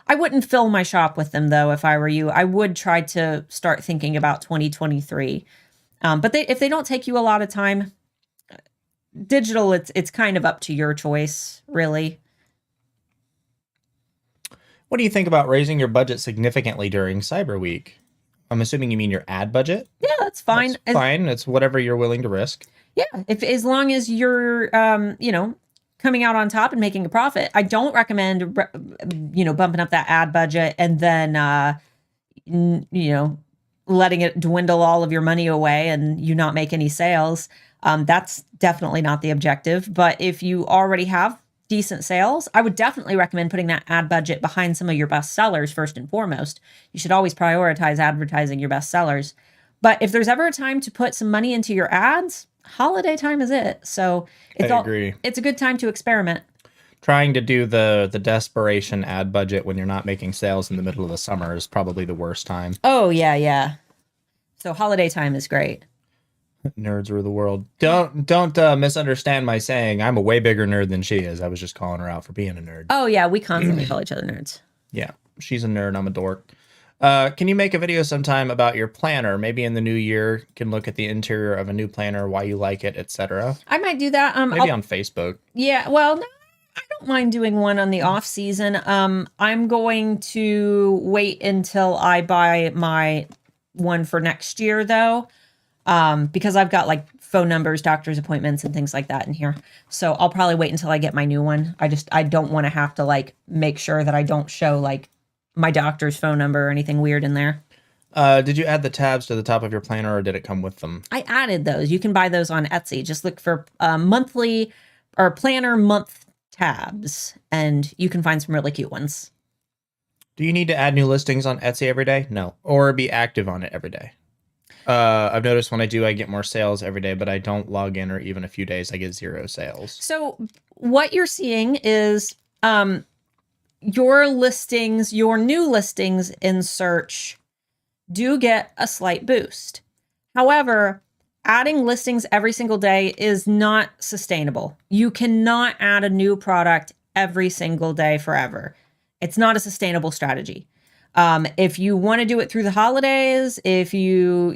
I wouldn't fill my shop with them though. If I were you, I would try to start thinking about 2023. But if they don't take you a lot of time, digital, it's kind of up to your choice, really. What do you think about raising your budget significantly during Cyberweek? I'm assuming you mean your ad budget. Yeah, that's fine. That's fine. It's whatever you're willing to risk. Yeah, if as long as you're, coming out on top and making a profit. I don't recommend, bumping up that ad budget and then, letting it dwindle all of your money away and you not make any sales. That's definitely not the objective. But if you already have decent sales, I would definitely recommend putting that ad budget behind some of your best sellers first and foremost. You should always prioritize advertising your best sellers. But if there's ever a time to put some money into your ads, holiday time is it. So I agree. It's a good time to experiment. Trying to do the desperation ad budget when you're not making sales in the middle of the summer is probably the worst time. Oh, yeah. So holiday time is great. Nerds rule the world. Don't misunderstand my saying I'm a way bigger nerd than she is. I was just calling her out for being a nerd. Oh, yeah. We constantly call each other nerds. Yeah. She's a nerd. I'm a dork. Can you make a video sometime about your planner? Maybe in the new year, you can look at the interior of a new planner, why you like it, etc. I might do that. Maybe on Facebook. Yeah. Well, no, I don't mind doing one on the off season. I'm going to wait until I buy my one for next year, though, because I've got like phone numbers, doctor's appointments, and things like that in here. So I'll probably wait until I get my new one. I don't want to have to like make sure that I don't show like my doctor's phone number or anything weird in there. Did you add the tabs to the top of your planner or did it come with them? I added those. You can buy those on Etsy. Just look for monthly or planner month tabs and you can find some really cute ones. Do you need to add new listings on Etsy every day? No. Or be active on it every day? I've noticed when I do, I get more sales every day, but I don't log in or even a few days, I get 0 sales. So what you're seeing is your listings, your new listings in search do get a slight boost. However, adding listings every single day is not sustainable. You cannot add a new product every single day forever. It's not a sustainable strategy. If you want to do it through the holidays, if you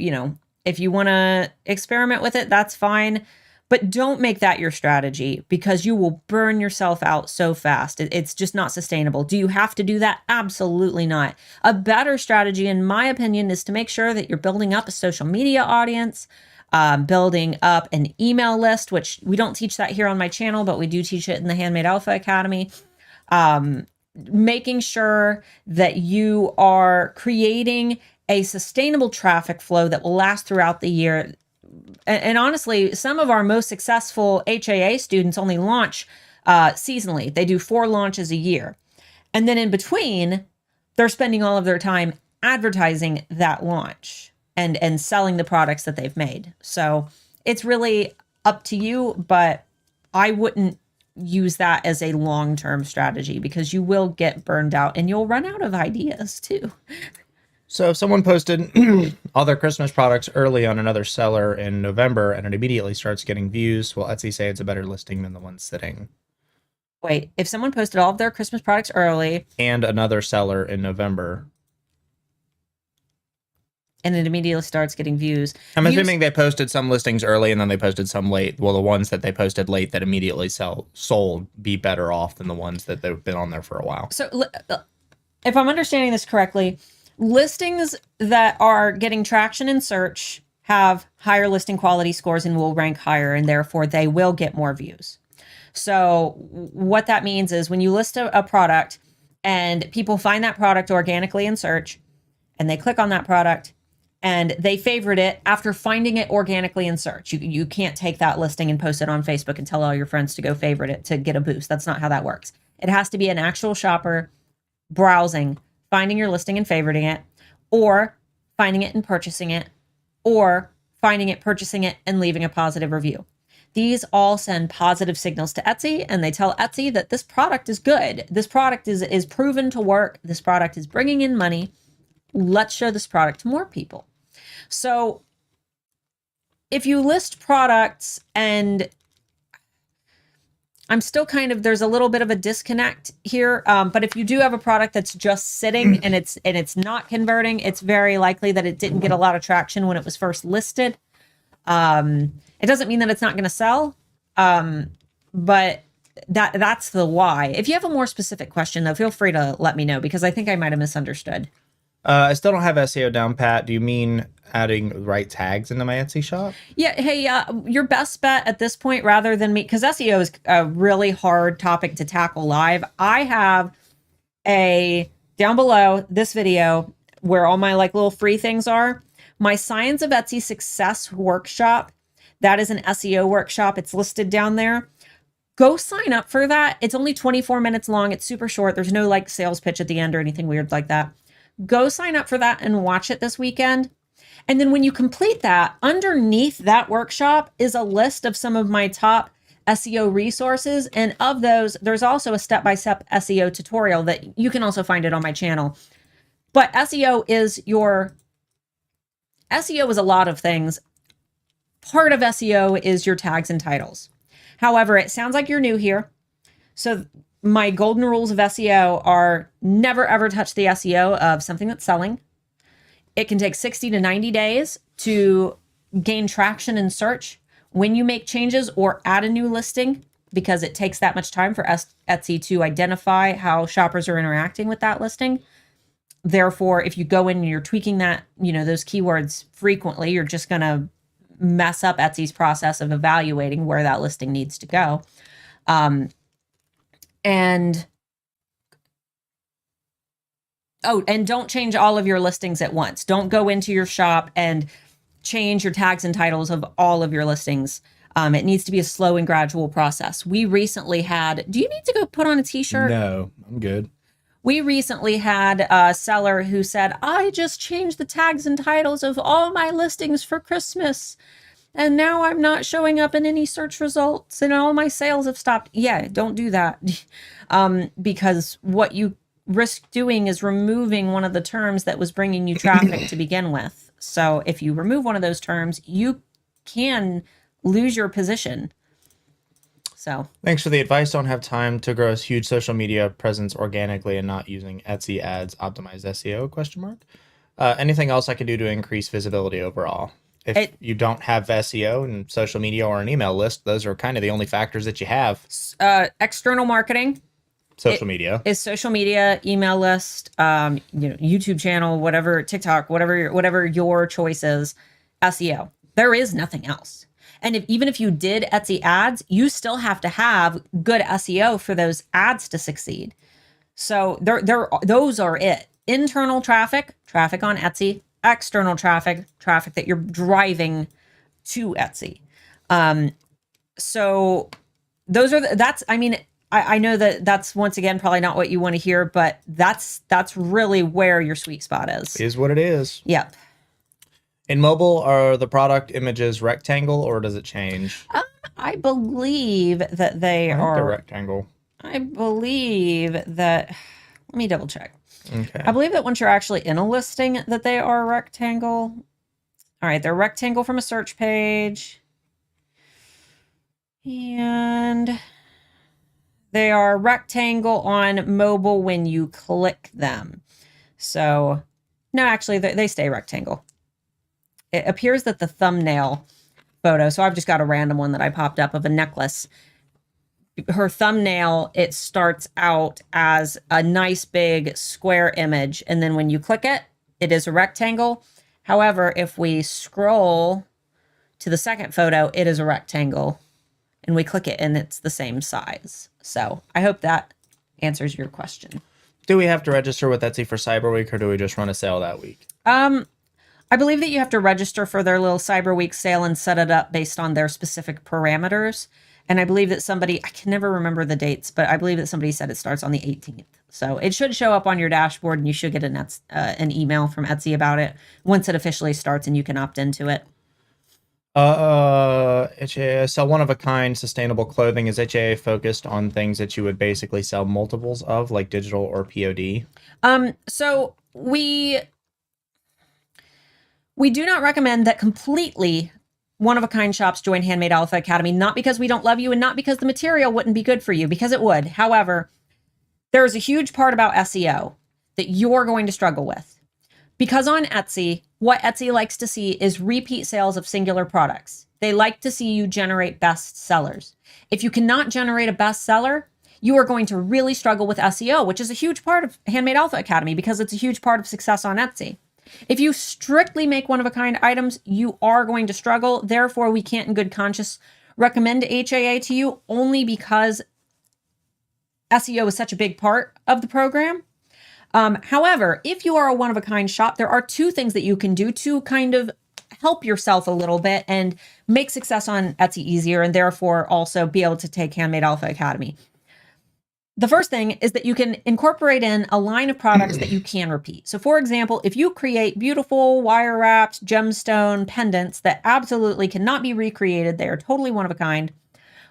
want to experiment with it, that's fine. But don't make that your strategy because you will burn yourself out so fast. It's just not sustainable. Do you have to do that? Absolutely not. A better strategy, in my opinion, is to make sure that you're building up a social media audience, building up an email list, which we don't teach that here on my channel, but we do teach it in the Handmade Alpha Academy. Making sure that you are creating a sustainable traffic flow that will last throughout the year. And honestly, some of our most successful HAA students only launch seasonally. They do 4 launches a year. And then in between, they're spending all of their time advertising that launch and selling the products that they've made. So it's really up to you, but I wouldn't use that as a long-term strategy because you will get burned out and you'll run out of ideas too. So if someone posted all their Christmas products early on another seller in November and it immediately starts getting views, will Etsy say it's a better listing than the one sitting? Wait, if someone posted all of their Christmas products early and another seller in November and it immediately starts getting views. I'm assuming they posted some listings early and then they posted some late. Will the ones that they posted late that immediately sold be better off than the ones that they've been on there for a while? So if I'm understanding this correctly, listings that are getting traction in search have higher listing quality scores and will rank higher, and therefore they will get more views. So what that means is when you list a product and people find that product organically in search and they click on that product and they favorite it after finding it organically in search. You can't take that listing and post it on Facebook and tell all your friends to go favorite it to get a boost. That's not how that works. It has to be an actual shopper browsing, finding your listing and favoriting it, or finding it and purchasing it, or finding it, purchasing it, and leaving a positive review. These all send positive signals to Etsy, and they tell Etsy that this product is good. This product is proven to work. This product is bringing in money. Let's show this product to more people. So if you list products and I'm still kind of, there's a little bit of a disconnect here. But if you do have a product that's just sitting and it's not converting, it's very likely that it didn't get a lot of traction when it was first listed. It doesn't mean that it's not going to sell. But that's the why. If you have a more specific question though, feel free to let me know because I think I might have misunderstood. I still don't have SEO down pat. Do you mean adding the right tags into my Etsy shop? Yeah. Hey, your best bet at this point, rather than me, because SEO is a really hard topic to tackle live. I have down below this video where all my like little free things are. My Science of Etsy Success workshop. That is an SEO workshop. It's listed down there. Go sign up for that. It's only 24 minutes long. It's super short. There's no like sales pitch at the end or anything weird like that. Go sign up for that and watch it this weekend. And then when you complete that, underneath that workshop is a list of some of my top SEO resources. And of those, there's also a step-by-step SEO tutorial that you can also find it on my channel. But SEO is a lot of things. Part of SEO is your tags and titles. However, it sounds like you're new here. So my golden rules of SEO are never ever touch the SEO of something that's selling. It can take 60 to 90 days to gain traction in search when you make changes or add a new listing, because it takes that much time for Etsy to identify how shoppers are interacting with that listing. Therefore, if you go in and you're tweaking that, those keywords frequently, you're just going to mess up Etsy's process of evaluating where that listing needs to go. And don't change all of your listings at once. Don't go into your shop and change your tags and titles of all of your listings. It needs to be a slow and gradual process. We recently had, do you need to go put on a t-shirt? No, I'm good. We recently had a seller who said, I just changed the tags and titles of all my listings for Christmas, and now I'm not showing up in any search results and all my sales have stopped. Yeah, don't do that. Because what you risk doing is removing one of the terms that was bringing you traffic to begin with. So if you remove one of those terms, you can lose your position. So thanks for the advice. Don't have time to grow a huge social media presence organically and not using Etsy ads optimized SEO ? Anything else I can do to increase visibility overall? If you don't have SEO and social media or an email list, those are kind of the only factors that you have. External marketing. Social media is social media, email list, YouTube channel, whatever, TikTok, whatever your choice is, SEO. There is nothing else. And even if you did Etsy ads, you still have to have good SEO for those ads to succeed. So those are it. Internal traffic on Etsy, external traffic that you're driving to Etsy. So those are I know that that's once again probably not what you want to hear, but that's really where your sweet spot is. Is what it is. Yep. In mobile, are the product images rectangle or does it change? I believe that they're rectangle. I believe that. Let me double check. Okay. I believe that once you're actually in a listing, that they are rectangle. All right, they're rectangle from a search page, and they are rectangle on mobile when you click them. So, no, actually, they stay rectangle. It appears that the thumbnail photo, so I've just got a random one that I popped up of a necklace. Her thumbnail, it starts out as a nice big square image. And then when you click it, it is a rectangle. However, if we scroll to the second photo, it is a rectangle. And we click it and it's the same size. So I hope that answers your question. Do we have to register with Etsy for Cyberweek or do we just run a sale that week? I believe that you have to register for their little Cyberweek sale and set it up based on their specific parameters. And I believe that I can never remember the dates, but I believe that somebody said it starts on the 18th. So it should show up on your dashboard and you should get an email from Etsy about it once it officially starts and you can opt into it. Sell one-of-a-kind sustainable clothing. Is HAA focused on things that you would basically sell multiples of, like digital or POD? So we do not recommend that completely one-of-a-kind shops join Handmade Alpha Academy, not because we don't love you and not because the material wouldn't be good for you, because it would. However, there's a huge part about SEO that you're going to struggle with. Because on Etsy, what Etsy likes to see is repeat sales of singular products. They like to see you generate best sellers. If you cannot generate a bestseller, you are going to really struggle with SEO, which is a huge part of Handmade Alpha Academy because it's a huge part of success on Etsy. If you strictly make one-of-a-kind items, you are going to struggle. Therefore, we can't in good conscience recommend HAA to you only because SEO is such a big part of the program. However, if you are a one-of-a-kind shop, there are two things that you can do to kind of help yourself a little bit and make success on Etsy easier, and therefore also be able to take Handmade Alpha Academy. The first thing is that you can incorporate in a line of products that you can repeat. So for example, if you create beautiful wire wrapped gemstone pendants that absolutely cannot be recreated, they are totally one of a kind.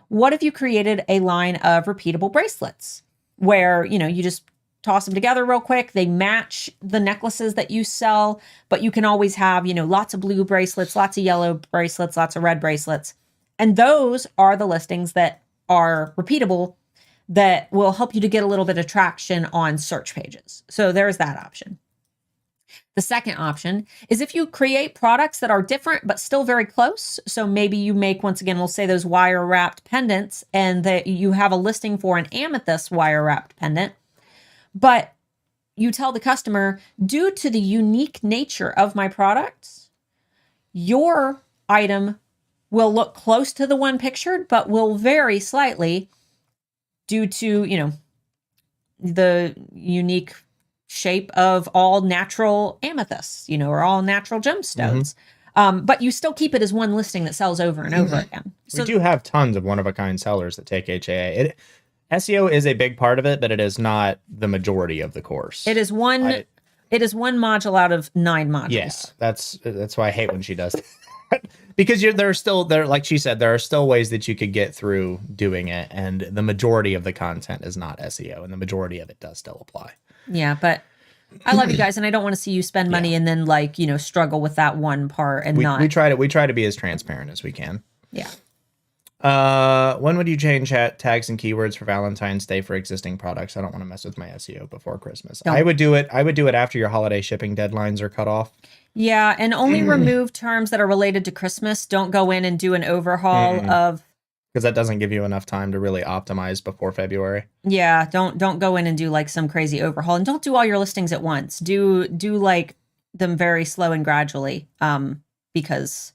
What if you created a line of repeatable bracelets where, you just toss them together real quick. They match the necklaces that you sell, but you can always have, lots of blue bracelets, lots of yellow bracelets, lots of red bracelets. And those are the listings that are repeatable that will help you to get a little bit of traction on search pages. So there's that option. The second option is if you create products that are different, but still very close. So maybe you make, once again, we'll say those wire wrapped pendants, and that you have a listing for an amethyst wire wrapped pendant, but you tell the customer, due to the unique nature of my products, your item will look close to the one pictured, but will vary slightly due to, the unique shape of all natural amethysts, or all natural gemstones. But you still keep it as one listing that sells over and over again. So we do have tons of one-of-a-kind sellers that take HAA. SEO is a big part of it, but it is not the majority of the course. It is one. It is one module out of 9 modules. Yeah, that's why I hate when she does that. Because like she said, there are still ways that you could get through doing it, and the majority of the content is not SEO, and the majority of it does still apply. Yeah, but I love you guys, and I don't want to see you spend money and then struggle with that one part and not. We try to be as transparent as we can. Yeah. When would you change tags and keywords for Valentine's Day for existing products? I don't want to mess with my SEO before Christmas. Don't. I would do it after your holiday shipping deadlines are cut off. Yeah, and only remove terms that are related to Christmas. Don't go in and do an overhaul of, because that doesn't give you enough time to really optimize before February. Yeah, don't go in and do some crazy overhaul, and don't do all your listings at once. Do them very slow and gradually. Because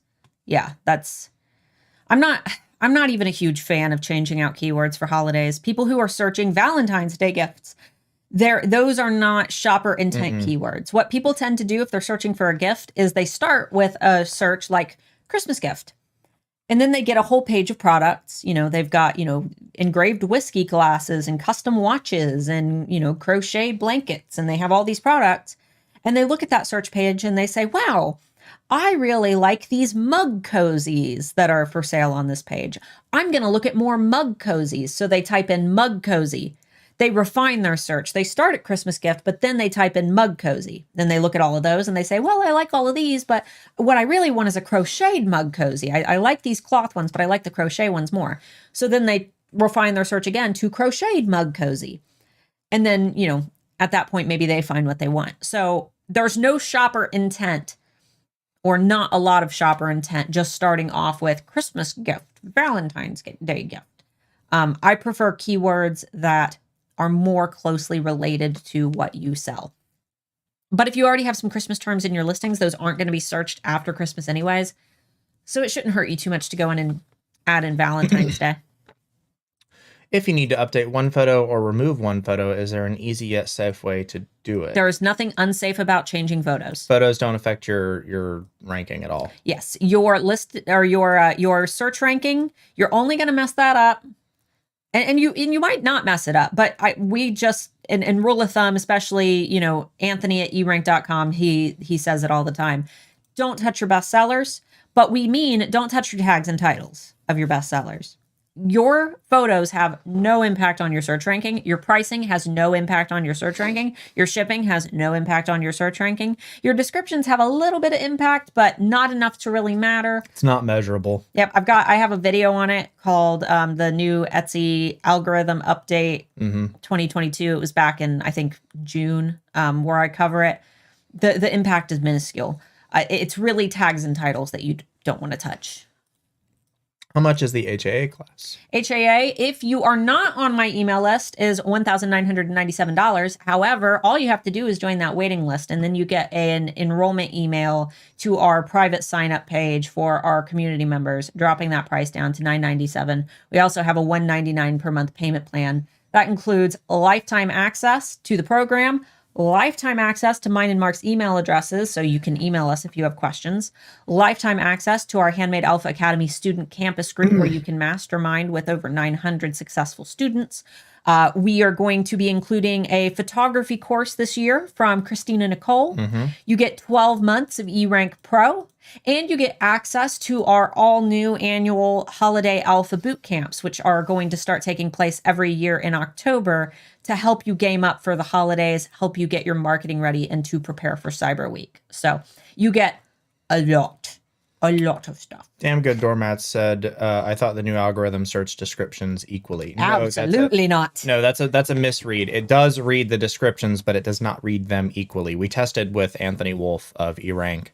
I'm not even a huge fan of changing out keywords for holidays. People who are searching Valentine's Day gifts, those are not shopper intent keywords. What people tend to do if they're searching for a gift is they start with a search like Christmas gift. And then they get a whole page of products. They've got, engraved whiskey glasses and custom watches and, crocheted blankets. And they have all these products. And they look at that search page and they say, wow, I really like these mug cozies that are for sale on this page. I'm going to look at more mug cozies. So they type in mug cozy. They refine their search. They start at Christmas gift, but then they type in mug cozy. Then they look at all of those and they say, well, I like all of these, but what I really want is a crocheted mug cozy. I like these cloth ones, but I like the crochet ones more. So then they refine their search again to crocheted mug cozy. And then, at that point, maybe they find what they want. So there's no shopper intent, or not a lot of shopper intent, just starting off with Christmas gift, Valentine's Day gift. I prefer keywords that are more closely related to what you sell. But if you already have some Christmas terms in your listings, those aren't going to be searched after Christmas anyways. So it shouldn't hurt you too much to go in and add in Valentine's Day. If you need to update one photo or remove one photo, is there an easy yet safe way to do it? There is nothing unsafe about changing photos. Photos don't affect your ranking at all. Yes, your list or your search ranking, you're only going to mess that up. And you might not mess it up, but we just, and rule of thumb, especially, Anthony at erank.com, he says it all the time. Don't touch your bestsellers, but we mean don't touch your tags and titles of your bestsellers. your photos have no impact on your search ranking. Your pricing has no impact on your search ranking. Your shipping has no impact on your search ranking. Your descriptions have a little bit of impact, but not enough to really matter. It's not measurable. Yep, I have a video on it called the new Etsy algorithm update 2022. It was back in, I think, June, where I cover it. The impact is minuscule. It's really tags and titles that you don't want to touch. How much is the HAA class? HAA, if you are not on my email list, is $1,997. However, all you have to do is join that waiting list, and then you get an enrollment email to our private sign-up page for our community members, dropping that price down to $997. We also have a $199 per month payment plan. That includes lifetime access to the program, lifetime access to mine and Mark's email addresses, so you can email us if you have questions, lifetime access to our Handmade Alpha Academy student campus group where you can mastermind with over 900 successful students. We are going to be including a photography course this year from Christina Nicole. You get 12 months of eRank Pro, and you get access to our all-new annual Holiday Alpha boot camps, which are going to start taking place every year in October to help you game up for the holidays, help you get your marketing ready, and to prepare for Cyberweek. So you get a lot of stuff. Damn Good Doormat said, I thought the new algorithm searched descriptions equally. Absolutely not. No, that's a misread. It does read the descriptions, but it does not read them equally. We tested with Anthony Wolf of eRank,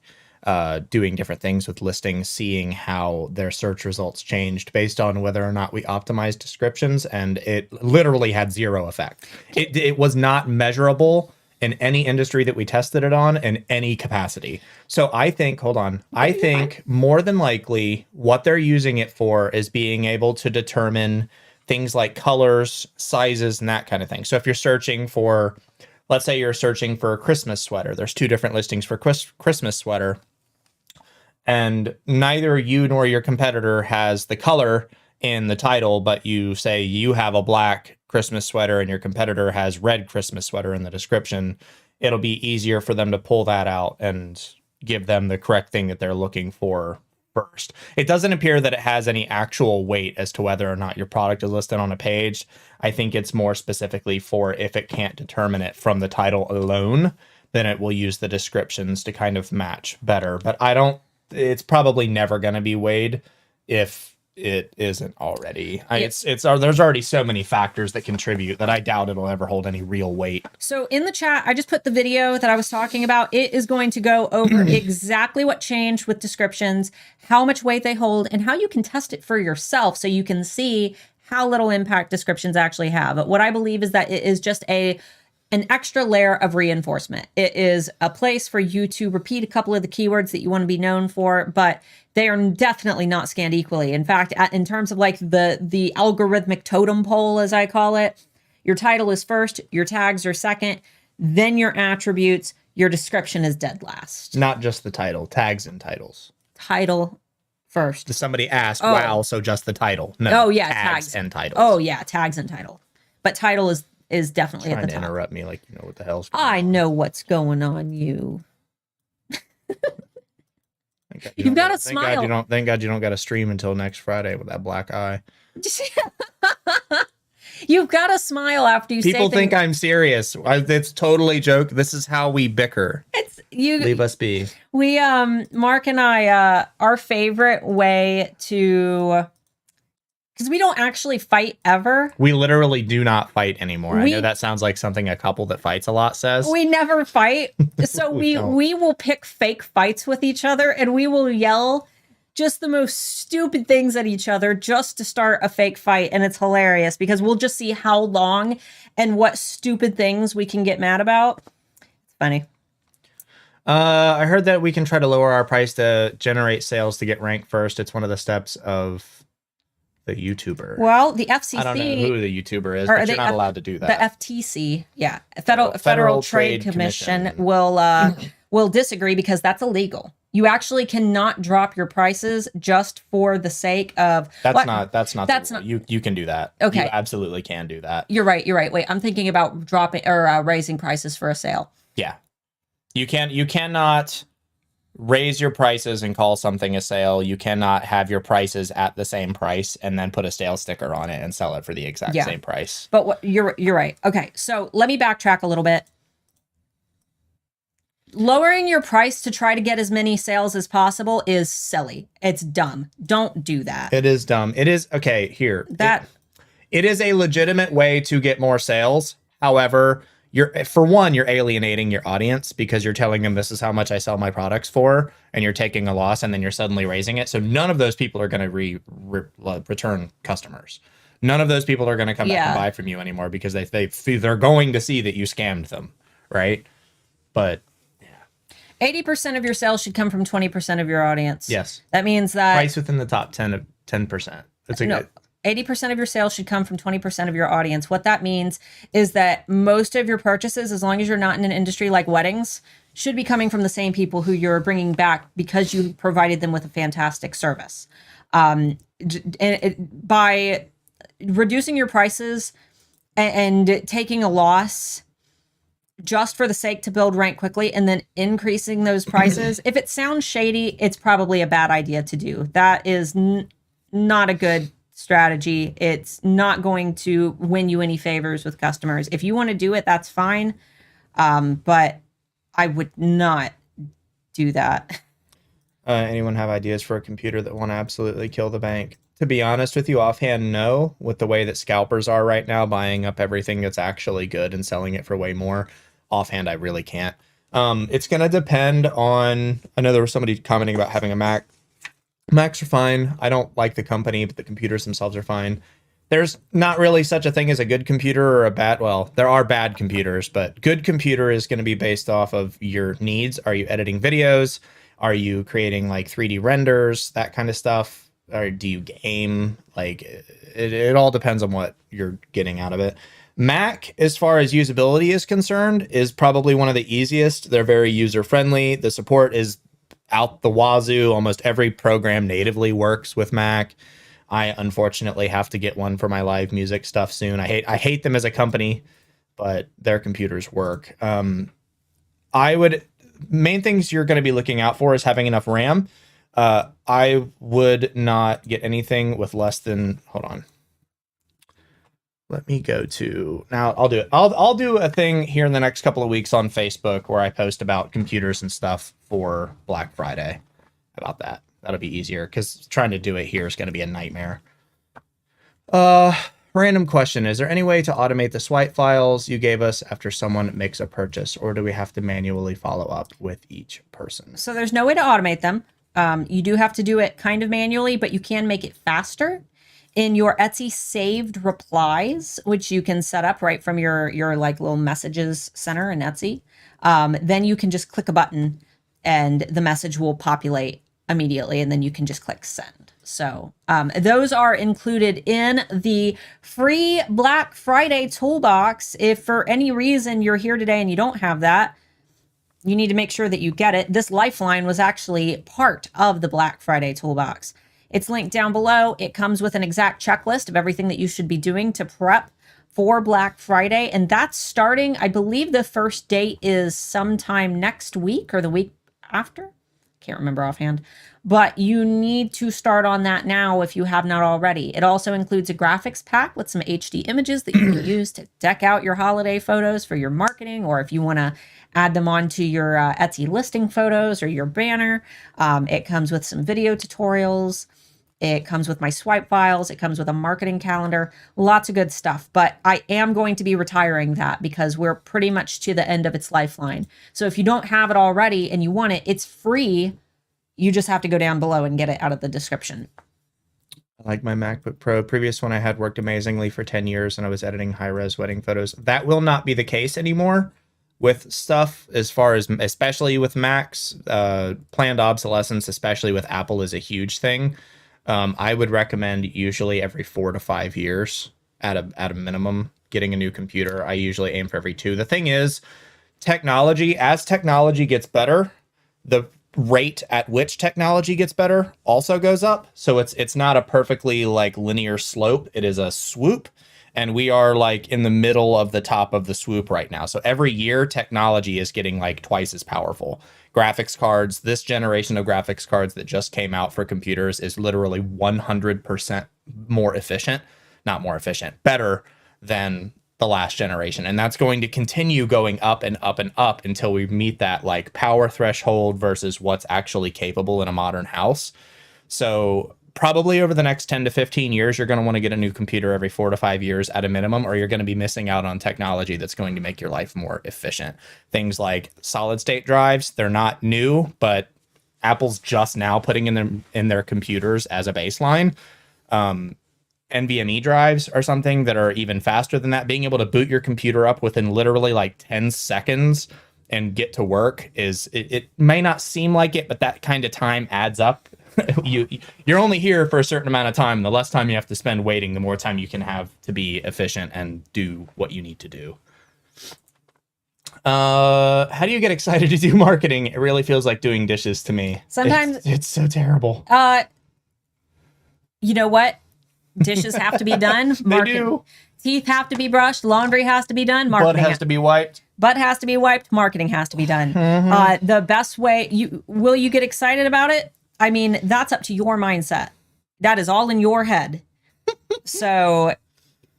doing different things with listings, seeing how their search results changed based on whether or not we optimized descriptions, and it literally had zero effect. It was not measurable in any industry that we tested it on in any capacity. So I think, I think more than likely what they're using it for is being able to determine things like colors, sizes, and that kind of thing. So if you're searching for, let's say you're searching for a Christmas sweater, there's two different listings for Christmas sweater, and neither you nor your competitor has the color in the title, but you say you have a black Christmas sweater and your competitor has red Christmas sweater in the description, it'll be easier for them to pull that out and give them the correct thing that they're looking for first. It doesn't appear that it has any actual weight as to whether or not your product is listed on a page. I think it's more specifically for if it can't determine it from the title alone, then it will use the descriptions to kind of match better. But it's probably never going to be weighed if it isn't already. There's already so many factors that contribute that I doubt it'll ever hold any real weight. So in the chat, I just put the video that I was talking about. It is going to go over exactly what changed with descriptions, how much weight they hold, and how you can test it for yourself so you can see how little impact descriptions actually have. But what I believe is that it is just an extra layer of reinforcement. It is a place for you to repeat a couple of the keywords that you want to be known for, but they are definitely not scanned equally. In fact, in terms of like the algorithmic totem pole, as I call it, your title is first, your tags are second, then your attributes, your description is dead last. Not just the title, tags and titles. Title first. Somebody asked, wow, so just the title. No, tags and titles. Oh yeah, tags and title. But title is definitely at the top. Trying to interrupt me like you know what the hell's going on. I know what's going on, you. You've got a smile. Thank God you don't got to stream until next Friday with that black eye. You've got to smile after you say People think I'm serious. It's totally joke. This is how we bicker. Leave us be. We Mark and I our favorite way to, because we don't actually fight ever. We literally do not fight anymore. I know that sounds like something a couple that fights a lot says. We never fight. So we will pick fake fights with each other, and we will yell just the most stupid things at each other just to start a fake fight. And it's hilarious because we'll just see how long and what stupid things we can get mad about. It's funny. I heard that we can try to lower our price to generate sales to get ranked first. It's one of the steps of the YouTuber. Well, the FCC. I don't know who the YouTuber is, but you're not allowed to do that. The FTC, yeah, Federal Trade Commission will disagree because that's illegal. You actually cannot drop your prices just for the sake of. That's not. You can do that. Okay, you absolutely can do that. You're right. Wait, I'm thinking about dropping or raising prices for a sale. Yeah, you cannot raise your prices and call something a sale. You cannot have your prices at the same price and then put a sale sticker on it and sell it for the exact same price. But you're right. Okay, so let me backtrack a little bit. Lowering your price to try to get as many sales as possible is silly. It's dumb. Don't do that. It is dumb. It is okay. Here, it is a legitimate way to get more sales. However, you're alienating your audience because you're telling them this is how much I sell my products for, and you're taking a loss, and then you're suddenly raising it. So none of those people are going to return customers. None of those people are going to come back and buy from you anymore because they're going to see that you scammed them, right? But 80% of your sales should come from 20% of your audience. Yes. That means that price within the top 10%. That's a good. 80% of your sales should come from 20% of your audience. What that means is that most of your purchases, as long as you're not in an industry like weddings, should be coming from the same people who you're bringing back because you provided them with a fantastic service. By reducing your prices and taking a loss just for the sake to build rank quickly and then increasing those prices, if it sounds shady, it's probably a bad idea to do. That is not a good strategy. It's not going to win you any favors with customers. If you want to do it, that's fine. But I would not do that. Anyone have ideas for a computer that want to absolutely kill the bank? To be honest with you, offhand, no. With the way that scalpers are right now, buying up everything that's actually good and selling it for way more, offhand, I really can't. It's going to depend on, I know there was somebody commenting about having a Mac. Macs are fine. I don't like the company, but the computers themselves are fine. There's not really such a thing as a good computer or a bad, well, there are bad computers, but good computer is going to be based off of your needs. Are you editing videos? Are you creating like 3D renders, that kind of stuff? Or do you game? Like it all depends on what you're getting out of it. Mac, as far as usability is concerned, is probably one of the easiest. They're very user friendly. The support is out the wazoo. Almost every program natively works with Mac. I unfortunately have to get one for my live music stuff soon. I hate them as a company, but their computers work. Main things you're going to be looking out for is having enough RAM. I would not get anything with less than, hold on. Let me go to, now I'll do it. I'll do a thing here in the next couple of weeks on Facebook where I post about computers and stuff for Black Friday. How about that? That'll be easier because trying to do it here is going to be a nightmare. Random question. Is there any way to automate the swipe files you gave us after someone makes a purchase, or do we have to manually follow up with each person? So there's no way to automate them. You do have to do it kind of manually, but you can make it faster in your Etsy saved replies, which you can set up right from your like little messages center in Etsy. Then you can just click a button and the message will populate immediately, and then you can just click send. So those are included in the free Black Friday toolbox. If for any reason you're here today and you don't have that, you need to make sure that you get it. This Lifeline was actually part of the Black Friday toolbox. It's linked down below. It comes with an exact checklist of everything that you should be doing to prep for Black Friday. And that's starting, I believe the first date is sometime next week or the week after. Can't remember offhand. But you need to start on that now if you have not already. It also includes a graphics pack with some HD images that you can use to deck out your holiday photos for your marketing, or if you want to add them onto your Etsy listing photos or your banner. It comes with some video tutorials. It comes with my swipe files. It comes with a marketing calendar, lots of good stuff. But I am going to be retiring that because we're pretty much to the end of its lifeline. So if you don't have it already and you want it, it's free. You just have to go down below and get it out of the description. I like my MacBook Pro. Previous one I had worked amazingly for 10 years and I was editing high-res wedding photos. That will not be the case anymore with stuff, as far as, especially with Macs. Planned obsolescence, especially with Apple, is a huge thing. I would recommend usually every 4 to 5 years at a minimum getting a new computer. I usually aim for every 2. The thing is, as technology gets better, the rate at which technology gets better also goes up. So it's not a perfectly like linear slope. It is a swoop. And we are like in the middle of the top of the swoop right now. So every year technology is getting like twice as powerful. Graphics cards, this generation of graphics cards that just came out for computers is literally 100% more efficient, not more efficient, better than the last generation. And that's going to continue going up and up and up until we meet that like power threshold versus what's actually capable in a modern house. So probably over the next 10 to 15 years, you're going to want to get a new computer every 4 to 5 years at a minimum, or you're going to be missing out on technology that's going to make your life more efficient. Things like solid state drives, they're not new, but Apple's just now putting in their computers as a baseline. NVMe drives are something that are even faster than that. Being able to boot your computer up within literally like 10 seconds and get to work it may not seem like it, but that kind of time adds up. You're only here for a certain amount of time. The less time you have to spend waiting, the more time you can have to be efficient and do what you need to do. How do you get excited to do marketing? It really feels like doing dishes to me. Sometimes it's so terrible. You know what? Dishes have to be done. They do. Teeth have to be brushed. Laundry has to be done. Marketing Butt has to be wiped. Butt has to be wiped. Marketing has to be done. The best way will you get excited about it? I mean, that's up to your mindset. That is all in your head. So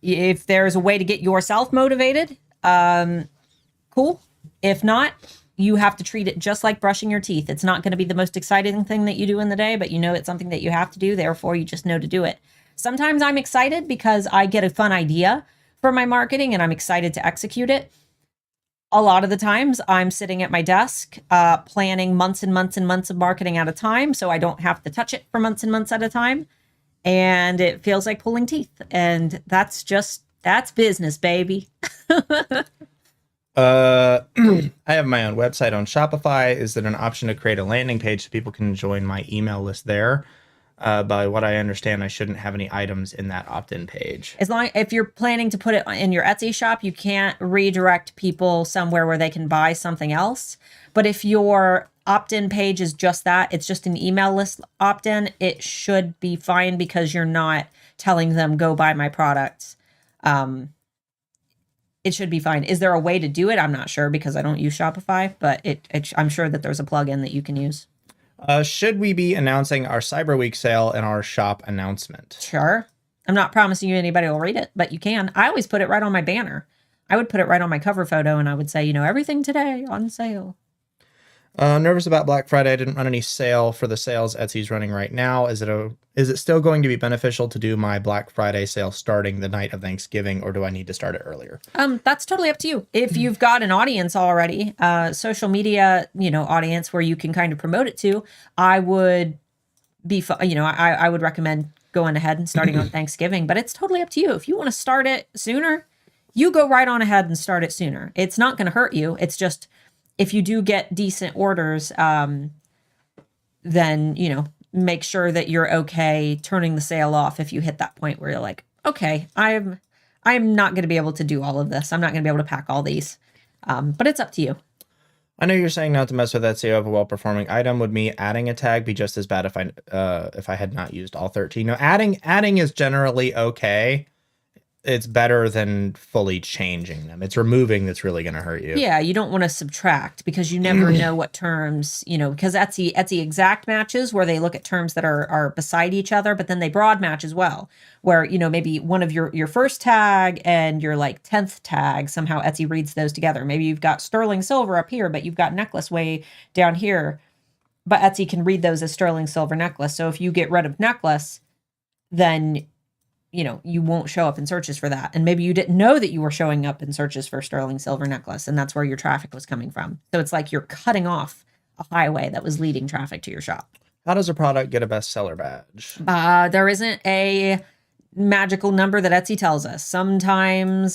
if there's a way to get yourself motivated, cool. If not, you have to treat it just like brushing your teeth. It's not going to be the most exciting thing that you do in the day, but you know it's something that you have to do. Therefore, you just know to do it. Sometimes I'm excited because I get a fun idea for my marketing and I'm excited to execute it. A lot of the times I'm sitting at my desk, planning months and months and months of marketing at a time. So I don't have to touch it for months and months at a time. And it feels like pulling teeth. And that's business, baby. I have my own website on Shopify. Is there an option to create a landing page so people can join my email list there? By what I understand, I shouldn't have any items in that opt-in page. If you're planning to put it in your Etsy shop, you can't redirect people somewhere where they can buy something else. But if your opt-in page is just that, it's just an email list opt-in, it should be fine because you're not telling them go buy my products. It should be fine. Is there a way to do it? I'm not sure because I don't use Shopify, but I'm sure that there's a plugin that you can use. Should we be announcing our Cyberweek sale in our shop announcement? Sure. I'm not promising you anybody will read it, but you can. I always put it right on my banner. I would put it right on my cover photo and I would say, everything today on sale. Nervous about Black Friday. I didn't run any sale for the sales Etsy's running right now. Is it still going to be beneficial to do my Black Friday sale starting the night of Thanksgiving, or do I need to start it earlier? That's totally up to you. If you've got an audience already, social media, audience where you can kind of promote it to, I would I would recommend going ahead and starting on Thanksgiving, but it's totally up to you. If you want to start it sooner, you go right on ahead and start it sooner. It's not going to hurt you. It's just, if you do get decent orders, then, make sure that you're okay turning the sale off if you hit that point where you're like, okay, I'm not going to be able to do all of this. I'm not going to be able to pack all these. But it's up to you. I know you're saying not to mess with Etsy of a well-performing item. Would me adding a tag be just as bad if I had not used all 13? No, adding is generally okay. It's better than fully changing them. It's removing that's really going to hurt you. Yeah, you don't want to subtract because you never know what terms, because Etsy exact matches where they look at terms that are beside each other, but then they broad match as well, where, maybe one of your first tag and your 10th tag, somehow Etsy reads those together. Maybe you've got sterling silver up here, but you've got necklace way down here, but Etsy can read those as sterling silver necklace. So if you get rid of necklace, then you won't show up in searches for that. And maybe you didn't know that you were showing up in searches for sterling silver necklace, and that's where your traffic was coming from. So it's like you're cutting off a highway that was leading traffic to your shop. How does a product get a bestseller badge? There isn't a magical number that Etsy tells us. Sometimes,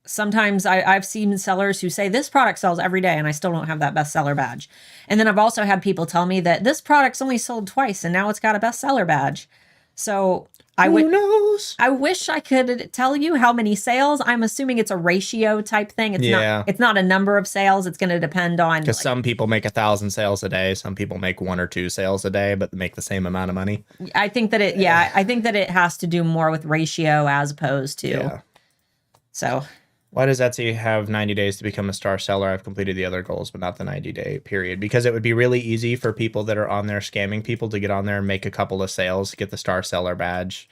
sometimes I've seen sellers who say this product sells every day and I still don't have that bestseller badge. And then I've also had people tell me that this product's only sold twice and now it's got a bestseller badge. So Who knows? I wish I could tell you how many sales. I'm assuming it's a ratio type thing. It's not a number of sales. It's going to depend on, because some people make 1,000 sales a day. Some people make 1 or 2 sales a day, but make the same amount of money. I think that I think that it has to do more with ratio as opposed to. Yeah. So why does Etsy have 90 days to become a star seller? I've completed the other goals, but not the 90-day period. Because it would be really easy for people that are on there scamming people to get on there and make a couple of sales, get the star seller badge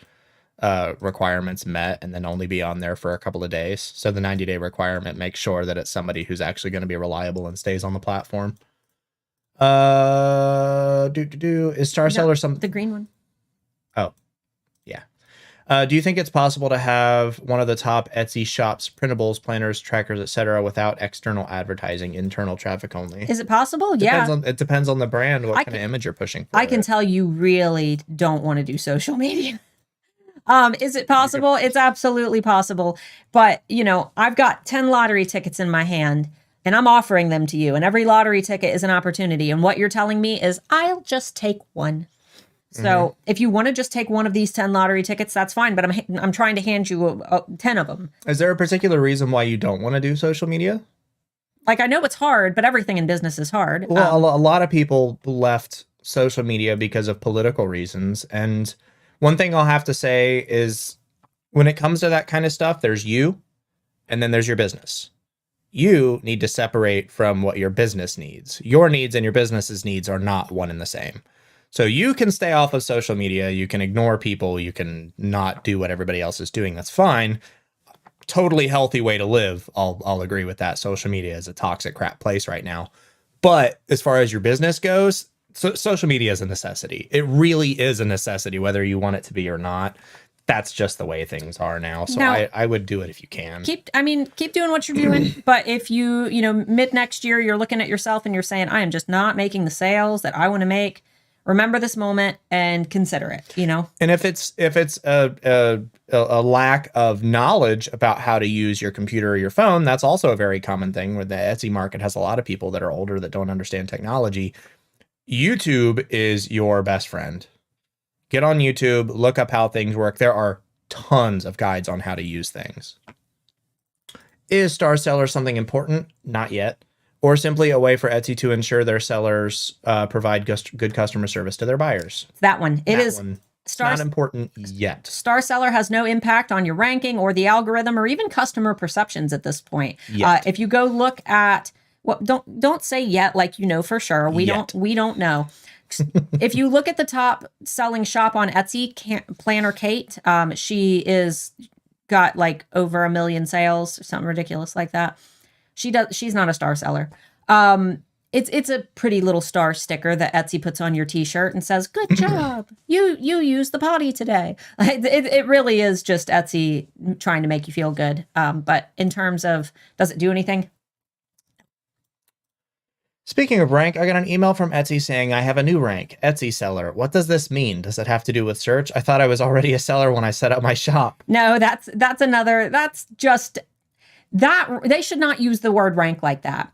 requirements met, and then only be on there for a couple of days. So the 90-day requirement makes sure that it's somebody who's actually going to be reliable and stays on the platform. Is star seller some the green one? Oh, yeah. Do you think it's possible to have one of the top Etsy shops, printables, planners, trackers, etc., without external advertising, internal traffic only? Is it possible? It depends on the brand, what kind of image you're pushing for. I can tell you really don't want to do social media. Is it possible? It's absolutely possible. But, I've got 10 lottery tickets in my hand and I'm offering them to you. And every lottery ticket is an opportunity. And what you're telling me is I'll just take one. So if you want to just take one of these 10 lottery tickets, that's fine. But I'm trying to hand you 10 of them. Is there a particular reason why you don't want to do social media? Like, I know it's hard, but everything in business is hard. Well, a lot of people left social media because of political reasons. And one thing I'll have to say is when it comes to that kind of stuff, there's you and then there's your business. You need to separate from what your business needs. Your needs and your business's needs are not one and the same. So you can stay off of social media. You can ignore people. You can not do what everybody else is doing. That's fine. Totally healthy way to live. I'll agree with that. Social media is a toxic crap place right now. But as far as your business goes, social media is a necessity. It really is a necessity, whether you want it to be or not. That's just the way things are now. So I would do it if you can. Keep doing what you're doing. But if you, mid next year, you're looking at yourself and you're saying, I am just not making the sales that I want to make. Remember this moment and consider it, And if it's a lack of knowledge about how to use your computer or your phone, that's also a very common thing where the Etsy market has a lot of people that are older that don't understand technology. YouTube is your best friend. Get on YouTube, look up how things work. There are tons of guides on how to use things. Is Star Seller something important? Not yet. Or simply a way for Etsy to ensure their sellers provide good customer service to their buyers. That one. It is not important yet. Star Seller has no impact on your ranking or the algorithm or even customer perceptions at this point. If you go look at don't say yet like for sure. We don't know. If you look at the top selling shop on Etsy, Planner Kate, she is got like over 1 million sales or something ridiculous like that. She's not a star seller. It's a pretty little star sticker that Etsy puts on your t-shirt and says, good job. You used the potty today. It really is just Etsy trying to make you feel good. But in terms of, does it do anything? Speaking of rank, I got an email from Etsy saying I have a new rank, Etsy seller. What does this mean? Does it have to do with search? I thought I was already a seller when I set up my shop. No, that's just that they should not use the word rank like that.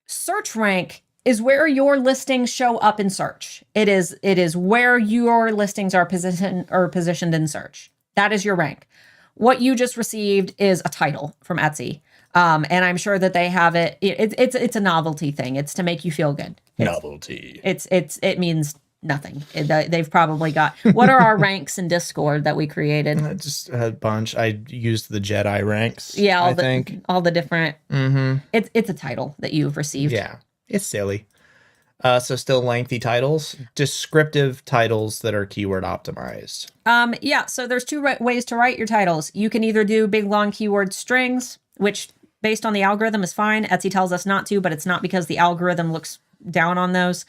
Search rank is where your listings show up in search. It is where your listings are positioned in search. That is your rank. What you just received is a title from Etsy. And I'm sure that they have it. It's a novelty thing. It's to make you feel good. Novelty. It means nothing. They've probably got. What are our ranks in Discord that we created? Just a bunch. I used the Jedi ranks. Yeah, I think all the different. Mm-hmm. It's a title that you've received. Yeah, it's silly. So still lengthy titles, descriptive titles that are keyword optimized. Yeah. So there's two ways to write your titles. You can either do big long keyword strings, which based on the algorithm is fine. Etsy tells us not to, but it's not because the algorithm looks down on those.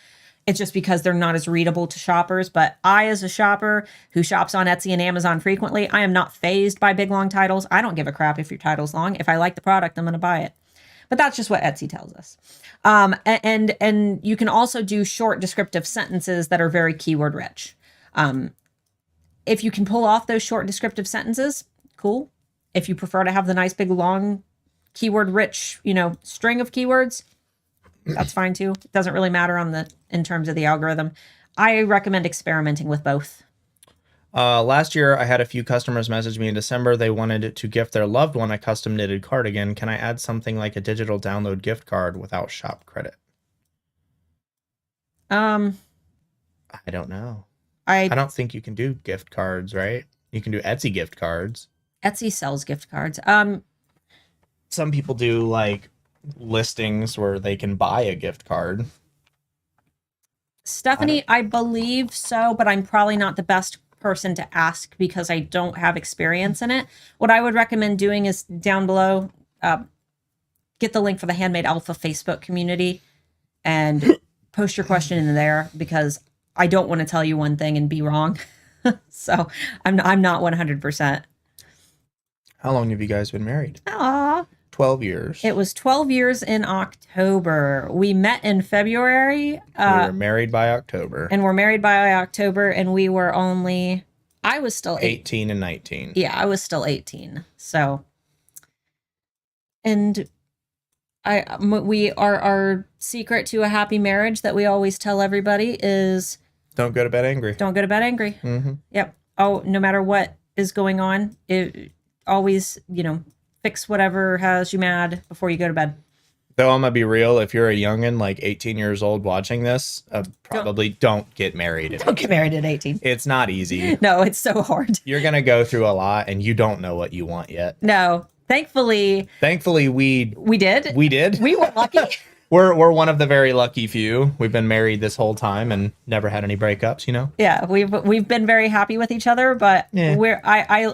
It's just because they're not as readable to shoppers. But I, as a shopper who shops on Etsy and Amazon frequently, I am not fazed by big, long titles. I don't give a crap if your title's long. If I like the product, I'm going to buy it. But that's just what Etsy tells us. And you can also do short descriptive sentences that are very keyword rich. If you can pull off those short descriptive sentences, cool. If you prefer to have the nice, big, long, keyword rich, string of keywords, that's fine too. It doesn't really matter in terms of the algorithm. I recommend experimenting with both. Last year, I had a few customers message me in December. They wanted to gift their loved one a custom knitted cardigan. Can I add something like a digital download gift card without shop credit? Um, I don't know. I I don't think you can do gift cards, right? You can do Etsy gift cards. Etsy sells gift cards. Some people do like listings where they can buy a gift card. Stephanie, I believe so, but I'm probably not the best person to ask because I don't have experience in it. What I would recommend doing is down below, get the link for the Handmade Alpha Facebook community and post your question in there because I don't want to tell you one thing and be wrong. So I'm not 100%. How long have you guys been married? Aw. 12 years. It was 12 years in October. We met in February. We were married by October. And we're married by October, and we were only, I was still 18 and 19. Yeah, I was still 18. So, and our secret to a happy marriage that we always tell everybody is don't go to bed angry. Don't go to bed angry. Mm-hmm. Yep. Oh, no matter what is going on, always, fix whatever has you mad before you go to bed. Though I'm gonna be real, if you're a youngin like 18 years old watching this, probably don't get married. Don't get married at 18. It's not easy. No, it's so hard. You're gonna go through a lot, and you don't know what you want yet. No, thankfully, we did. We were lucky. We're one of the very lucky few. We've been married this whole time and never had any breakups. Yeah, we've been very happy with each other, but yeah. I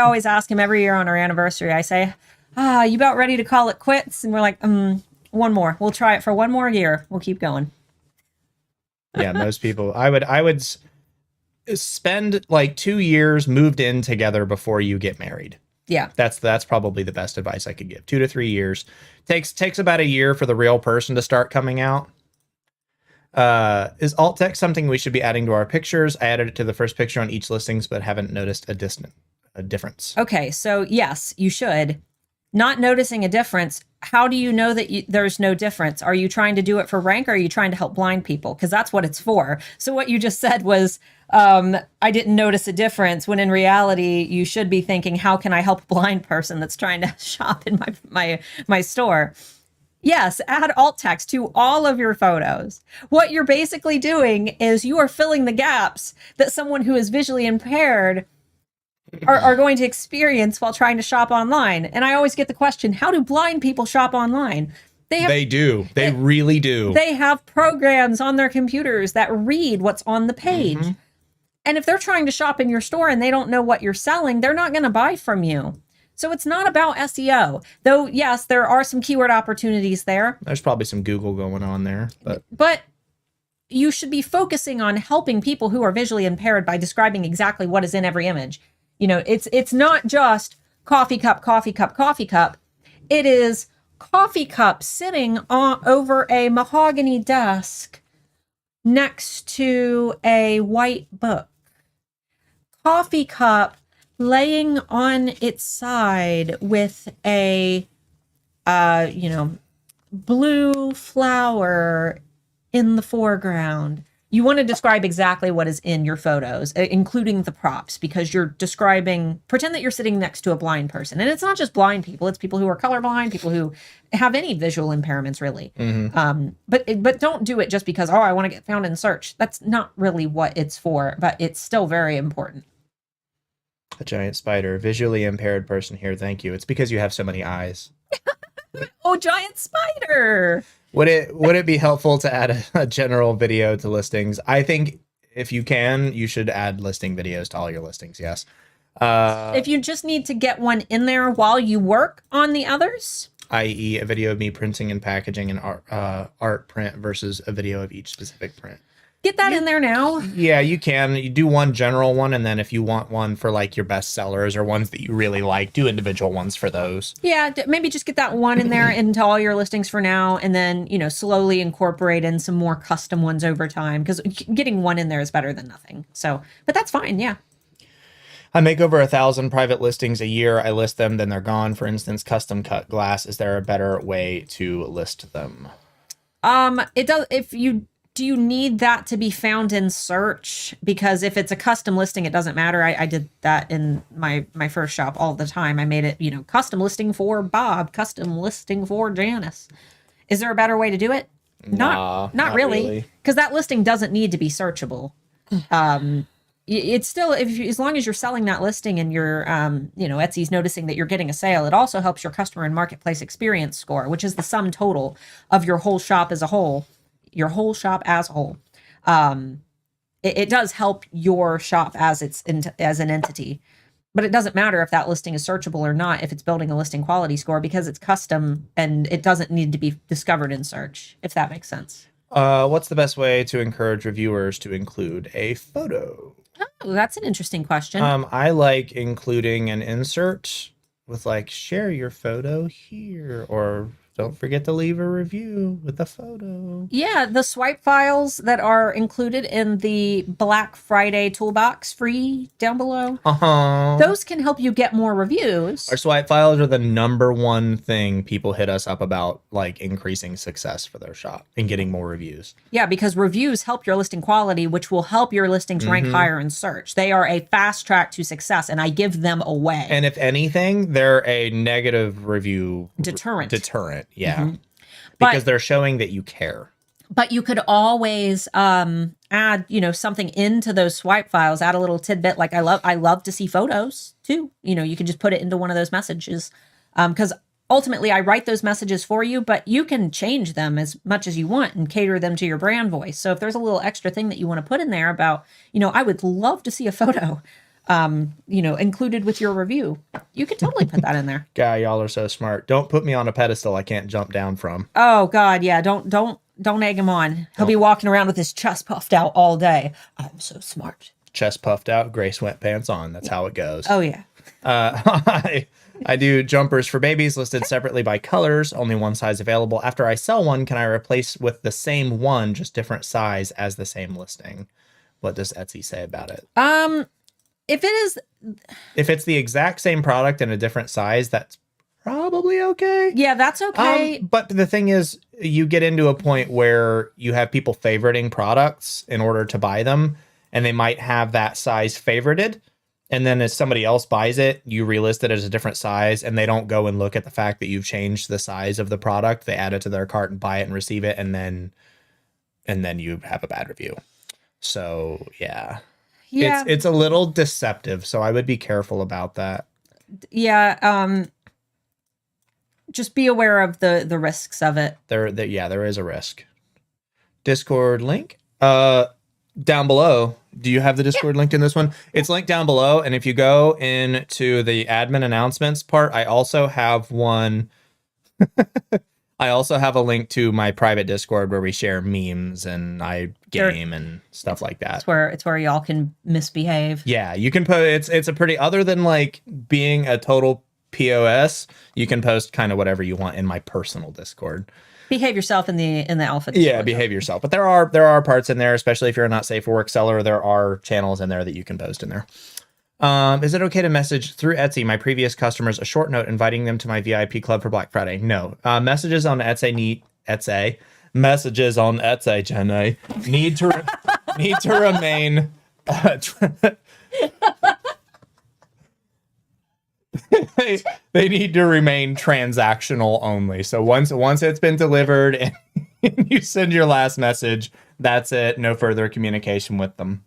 always ask him every year on our anniversary. I say, you about ready to call it quits? And we're like, one more. We'll try it for one more year. We'll keep going. Yeah, most people. I would spend like 2 years moved in together before you get married. Yeah, that's probably the best advice I could give. 2 to 3 years takes about a year for the real person to start coming out. Is alt text something we should be adding to our pictures? I added it to the first picture on each listings, but haven't noticed a difference. Okay, so yes, you should. Not noticing a difference. How do you know that there's no difference? Are you trying to do it for rank, or are you trying to help blind people? Because that's what it's for. So what you just said was, I didn't notice a difference, when in reality, you should be thinking, how can I help a blind person that's trying to shop in my store? Yes, add alt text to all of your photos. What you're basically doing is you are filling the gaps that someone who is visually impaired are going to experience while trying to shop online. And I always get the question, how do blind people shop online? They do. They really do. They have programs on their computers that read what's on the page. Mm-hmm. And if they're trying to shop in your store and they don't know what you're selling, they're not going to buy from you. So it's not about SEO. Though, yes, there are some keyword opportunities there. There's probably some Google going on there. But you should be focusing on helping people who are visually impaired by describing exactly what is in every image. It's not just coffee cup, coffee cup, coffee cup. It is coffee cup sitting over a mahogany desk next to a white book. Coffee cup laying on its side with a, blue flower in the foreground. You want to describe exactly what is in your photos, including the props, because you're pretend that you're sitting next to a blind person. And it's not just blind people, it's people who are colorblind, people who have any visual impairments, really. Mm-hmm. But don't do it just because, I want to get found in search. That's not really what it's for, but it's still very important. A giant spider, visually impaired person here. Thank you. It's because you have so many eyes. Oh, giant spider. Would it be helpful to add a general video to listings? I think if you can, you should add listing videos to all your listings. Yes. If you just need to get one in there while you work on the others, i.e. a video of me printing and packaging an art print versus a video of each specific print. Get that in there now. Yeah, you can. You do one general one, and then if you want one for like your best sellers or ones that you really like, do individual ones for those. Yeah, maybe just get that one in there into all your listings for now, and then, slowly incorporate in some more custom ones over time, because getting one in there is better than nothing. So, but that's fine, yeah. I make over 1,000 private listings a year. I list them, then they're gone. For instance, custom cut glass. Is there a better way to list them? It does. If you do you need that to be found in search? Because if it's a custom listing, it doesn't matter. I did that in my first shop all the time. I made it, custom listing for Bob, custom listing for Janice. Is there a better way to do it? Nah, Not really. Because that listing doesn't need to be searchable. It's still, as long as you're selling that listing and you're, Etsy's noticing that you're getting a sale, it also helps your customer and marketplace experience score, which is the sum total of your whole shop as a whole. Your whole shop as a whole. It does help your shop as an entity, but it doesn't matter if that listing is searchable or not if it's building a listing quality score, because it's custom and it doesn't need to be discovered in search, if that makes sense. What's the best way to encourage reviewers to include a photo? Oh, that's an interesting question. I like including an insert with like, share your photo here, or don't forget to leave a review with a photo. Yeah, the swipe files that are included in the Black Friday toolbox free down below. Those can help you get more reviews. Our swipe files are the #1 thing people hit us up about, like increasing success for their shop and getting more reviews. Yeah, because reviews help your listing quality, which will help your listings rank higher in search. They are a fast track to success, and I give them away. And if anything, they're a negative review deterrent. Yeah. Because they're showing that you care. But you could always add, something into those swipe files, add a little tidbit. Like I love to see photos too. You could just put it into one of those messages. Because ultimately I write those messages for you, but you can change them as much as you want and cater them to your brand voice. So if there's a little extra thing that you want to put in there about, I would love to see a photo, included with your review, you could totally put that in there. God, y'all are so smart. Don't put me on a pedestal I can't jump down from. Oh God, yeah. Don't egg him on. He'll be walking around with his chest puffed out all day. I'm so smart. Chest puffed out, gray sweatpants on. That's how it goes. Oh yeah. I do jumpers for babies listed separately by colors, only one size available. After I sell one, can I replace with the same one, just different size as the same listing? What does Etsy say about it? If it's the exact same product in a different size, that's probably okay. Yeah, that's okay. But the thing is, you get into a point where you have people favoriting products in order to buy them, and they might have that size favorited. And then as somebody else buys it, you relist it as a different size, and they don't go and look at the fact that you've changed the size of the product. They add it to their cart and buy it and receive it, and then you have a bad review. So yeah. It's a little deceptive, so I would be careful about that. Yeah, just be aware of the risks of it. There is a risk. Discord link down below. Do you have the Discord link in this one? It's linked down below, and if you go into the admin announcements part, I also have one. I also have a link to my private Discord where we share memes and I game and stuff like that. It's where y'all can misbehave. Yeah, you can post. It's a pretty, other than like being a total POS, you can post kind of whatever you want in my personal Discord. Behave yourself in the alpha Discord. Yeah, behave yourself. But there are parts in there, especially if you're a not safe for work seller. There are channels in there that you can post in there. Is it okay to message through Etsy my previous customers a short note inviting them to my VIP club for Black Friday? No. Messages on Etsy Jenny, need to remain. They need to remain transactional only. So once it's been delivered and you send your last message, that's it. No further communication with them.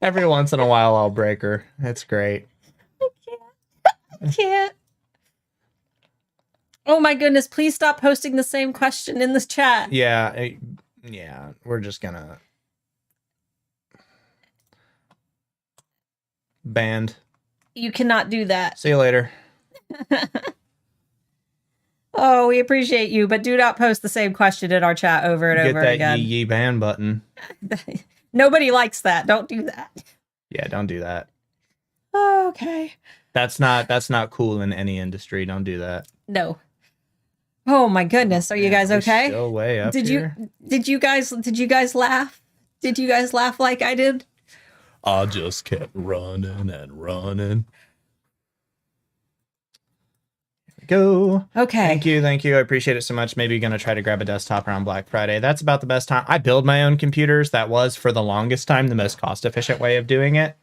Every once in a while, I'll break her. It's great. I can't. Oh my goodness! Please stop posting the same question in this chat. Yeah. We're just gonna banned. You cannot do that. See you later. Oh, we appreciate you, but do not post the same question in our chat over and over again. Get that yee ban button. Nobody likes that. Don't do that. Yeah, don't do that. Oh, okay. That's not cool in any industry. Don't do that. No. Oh my goodness. Are you guys okay? Still way up Did here. you guys laugh? Did you guys laugh like I did? I just kept running and running. Go. Okay. Thank you. I appreciate it so much. Maybe you're gonna try to grab a desktop around Black Friday. That's about the best time. I build my own computers. That was for the longest time the most cost efficient way of doing it.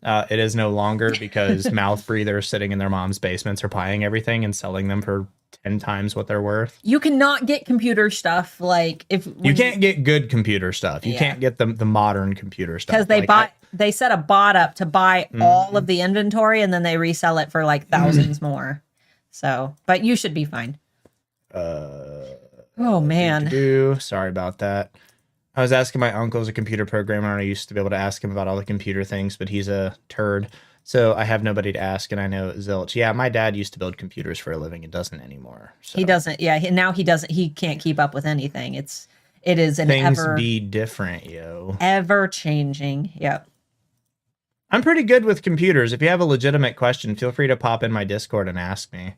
It is no longer because mouth breathers sitting in their mom's basements are buying everything and selling them for 10 times what they're worth. You cannot get computer stuff like if You can't get good computer stuff. You can't get the modern computer stuff because they set a bot up to buy all of the inventory and then they resell it for like thousands more. So, but you should be fine. Oh man. Sorry about that. I was asking my uncle who's a computer programmer, and I used to be able to ask him about all the computer things, but he's a turd. So I have nobody to ask, and I know zilch. Yeah, my dad used to build computers for a living and doesn't anymore. So. He doesn't. Yeah, now he doesn't. He can't keep up with anything. It is an things be different, yo. Ever changing. Yep. I'm pretty good with computers. If you have a legitimate question, feel free to pop in my Discord and ask me.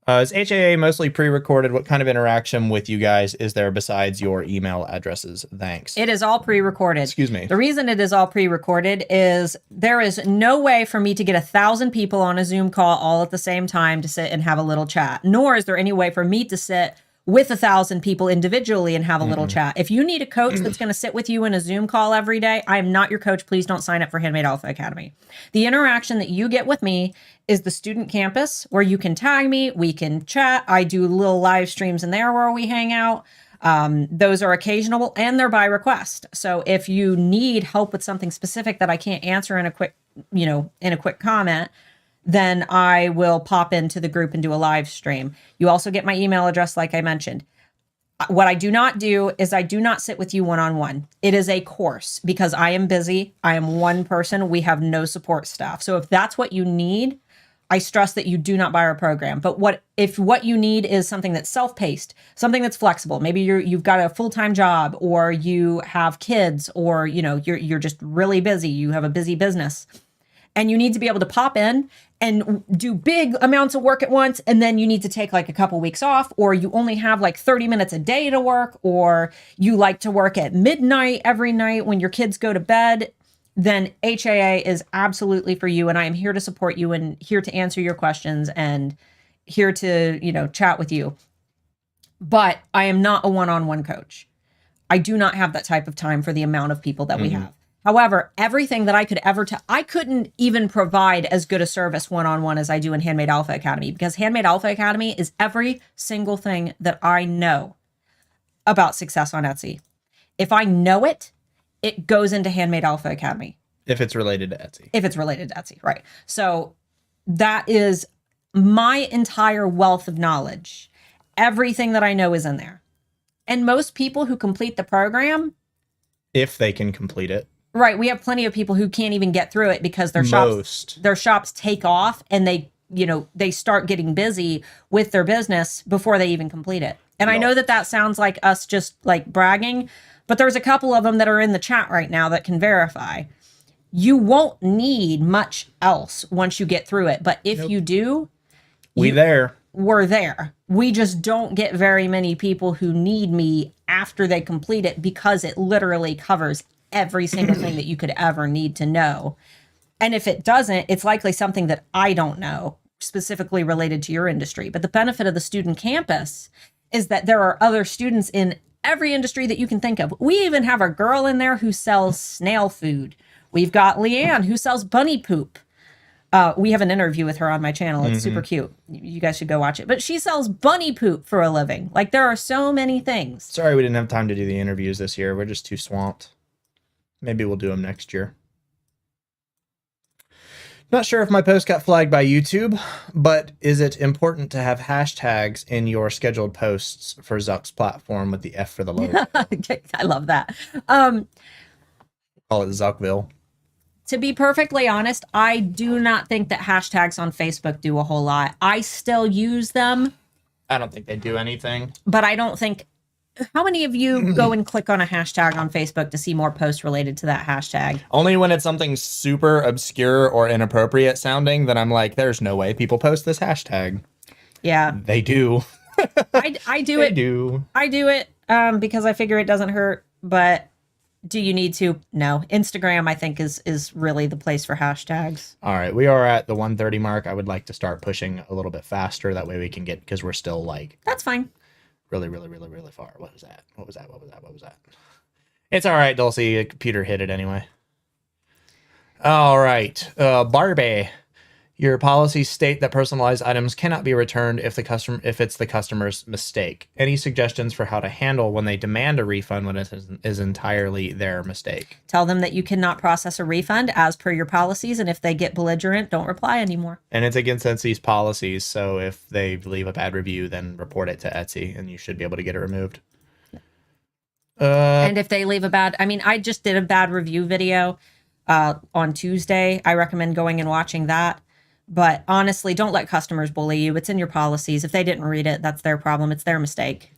Is HAA mostly pre-recorded? What kind of interaction with you guys is there besides your email addresses? Thanks. It is all pre-recorded. Excuse me. The reason it is all pre-recorded is there is no way for me to get 1,000 people on a Zoom call all at the same time to sit and have a little chat. Nor is there any way for me to sit with 1,000 people individually and have a little chat. If you need a coach that's going to sit with you in a Zoom call every day, I am not your coach. Please don't sign up for Handmade Alpha Academy. The interaction that you get with me is the student campus where you can tag me, we can chat. I do little live streams in there where we hang out. Those are occasional and they're by request. So if you need help with something specific that I can't answer in a quick, in a quick comment, then I will pop into the group and do a live stream. You also get my email address, like I mentioned. What I do not do is I do not sit with you one-on-one. It is a course because I am busy. I am one person. We have no support staff. So if that's what you need, I stress that you do not buy our program. But if what you need is something that's self-paced, something that's flexible, maybe you've got a full-time job or you have kids or you're just really busy, you have a busy business, and you need to be able to pop in and do big amounts of work at once, and then you need to take like a couple weeks off, or you only have like 30 minutes a day to work, or you like to work at midnight every night when your kids go to bed, then HAA is absolutely for you. And I am here to support you and here to answer your questions and here to, chat with you. But I am not a one-on-one coach. I do not have that type of time for the amount of people that we have. However, everything that I could I couldn't even provide as good a service one-on-one as I do in Handmade Alpha Academy, because Handmade Alpha Academy is every single thing that I know about success on Etsy. If I know it, it goes into Handmade Alpha Academy. If it's related to Etsy. If it's related to Etsy, right. So that is my entire wealth of knowledge. Everything that I know is in there. And most people who complete the program, if they can complete it. Right. We have plenty of people who can't even get through it because their shops take off and they start getting busy with their business before they even complete it. And I know that sounds like us just like bragging, but there's a couple of them that are in the chat right now that can verify. You won't need much else once you get through it. But if you do, we're there. We just don't get very many people who need me after they complete it because it literally covers every single thing that you could ever need to know. And if it doesn't, it's likely something that I don't know specifically related to your industry. But the benefit of the student campus is that there are other students in every industry that you can think of. We even have a girl in there who sells snail food. We've got Leanne who sells bunny poop. We have an interview with her on my channel. It's super cute. You guys should go watch it. But she sells bunny poop for a living. Like, there are so many things. Sorry we didn't have time to do the interviews this year. We're just too swamped. Maybe we'll do them next year. Not sure if my post got flagged by YouTube, but is it important to have hashtags in your scheduled posts for Zuck's platform with the F for the logo? I love that. Call it Zuckville. To be perfectly honest, I do not think that hashtags on Facebook do a whole lot. I still use them. I don't think they do anything. But I don't think... How many of you go and click on a hashtag on Facebook to see more posts related to that hashtag? Only when it's something super obscure or inappropriate sounding that I'm like, there's no way people post this hashtag. Yeah. They do. I do it. They do. I do it because I figure it doesn't hurt. But Do you need to? No. Instagram, I think, is really the place for hashtags. All right, we are at the 1:30 mark. I would like to start pushing a little bit faster. That way we can get, because we're still like That's fine. really, really, really, really far. What was that? What was that? What was that? What was that? It's all right, Dulcie. The computer hit it anyway. All right, Barbie. Your policies state that personalized items cannot be returned if it's the customer's mistake. Any suggestions for how to handle when they demand a refund when it is entirely their mistake? Tell them that you cannot process a refund as per your policies, and if they get belligerent, don't reply anymore. And it's against Etsy's policies, so if they leave a bad review, then report it to Etsy, and you should be able to get it removed. And if they leave a bad, I mean, I just did a bad review video on Tuesday. I recommend going and watching that. But honestly, don't let customers bully you. It's in your policies. If they didn't read it, that's their problem. It's their mistake.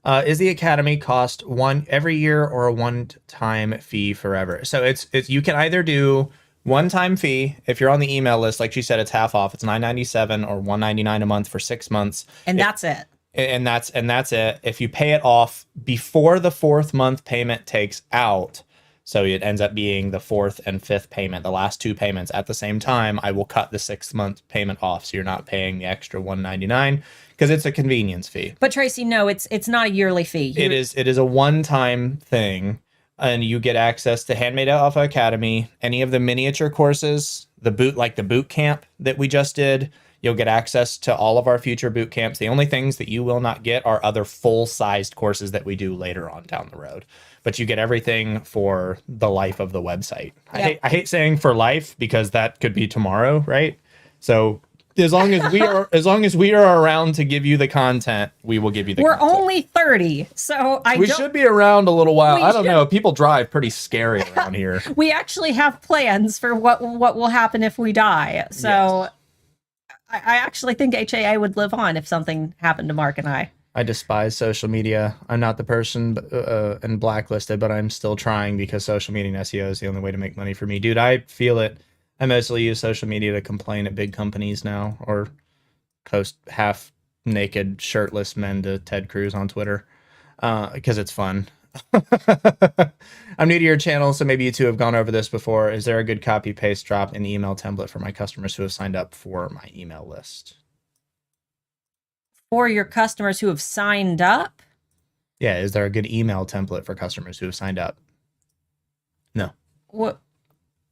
Is the Academy cost one every year or a one-time fee forever? So it's you can either do one-time fee if you're on the email list, like she said, it's half off. It's $9.97 or $199 a month for 6 months, and that's it. And that's it. If you pay it off before the 4th month payment takes out, so it ends up being the 4th and 5th payment, the last 2 payments at the same time, I will cut the 6th month payment off, so you're not paying the extra $199 because it's a convenience fee. But Tracy, no, it's not a yearly fee. It is a one-time thing, and you get access to Handmade Alpha Academy, any of the miniature courses, the boot camp that we just did. You'll get access to all of our future boot camps. The only things that you will not get are other full-sized courses that we do later on down the road. But you get everything for the life of the website. Yep. I hate saying for life because that could be tomorrow, right? So as long as we are around to give you the content, we will give you the content. We're only 30, so we should be around a little while. I don't know. People drive pretty scary around here. We actually have plans for what will happen if we die. So yes. I actually think HAA would live on if something happened to Mark and I. I despise social media. I'm not the person and blacklisted, but I'm still trying because social media and SEO is the only way to make money for me. Dude, I feel it. I mostly use social media to complain at big companies now or post half-naked, shirtless men to Ted Cruz on Twitter because it's fun. I'm new to your channel, so maybe you two have gone over this before. Is there a good copy-paste drop in the email template for my customers who have signed up for my email list? For your customers who have signed up? Yeah, is there a good email template for customers who have signed up? No. What?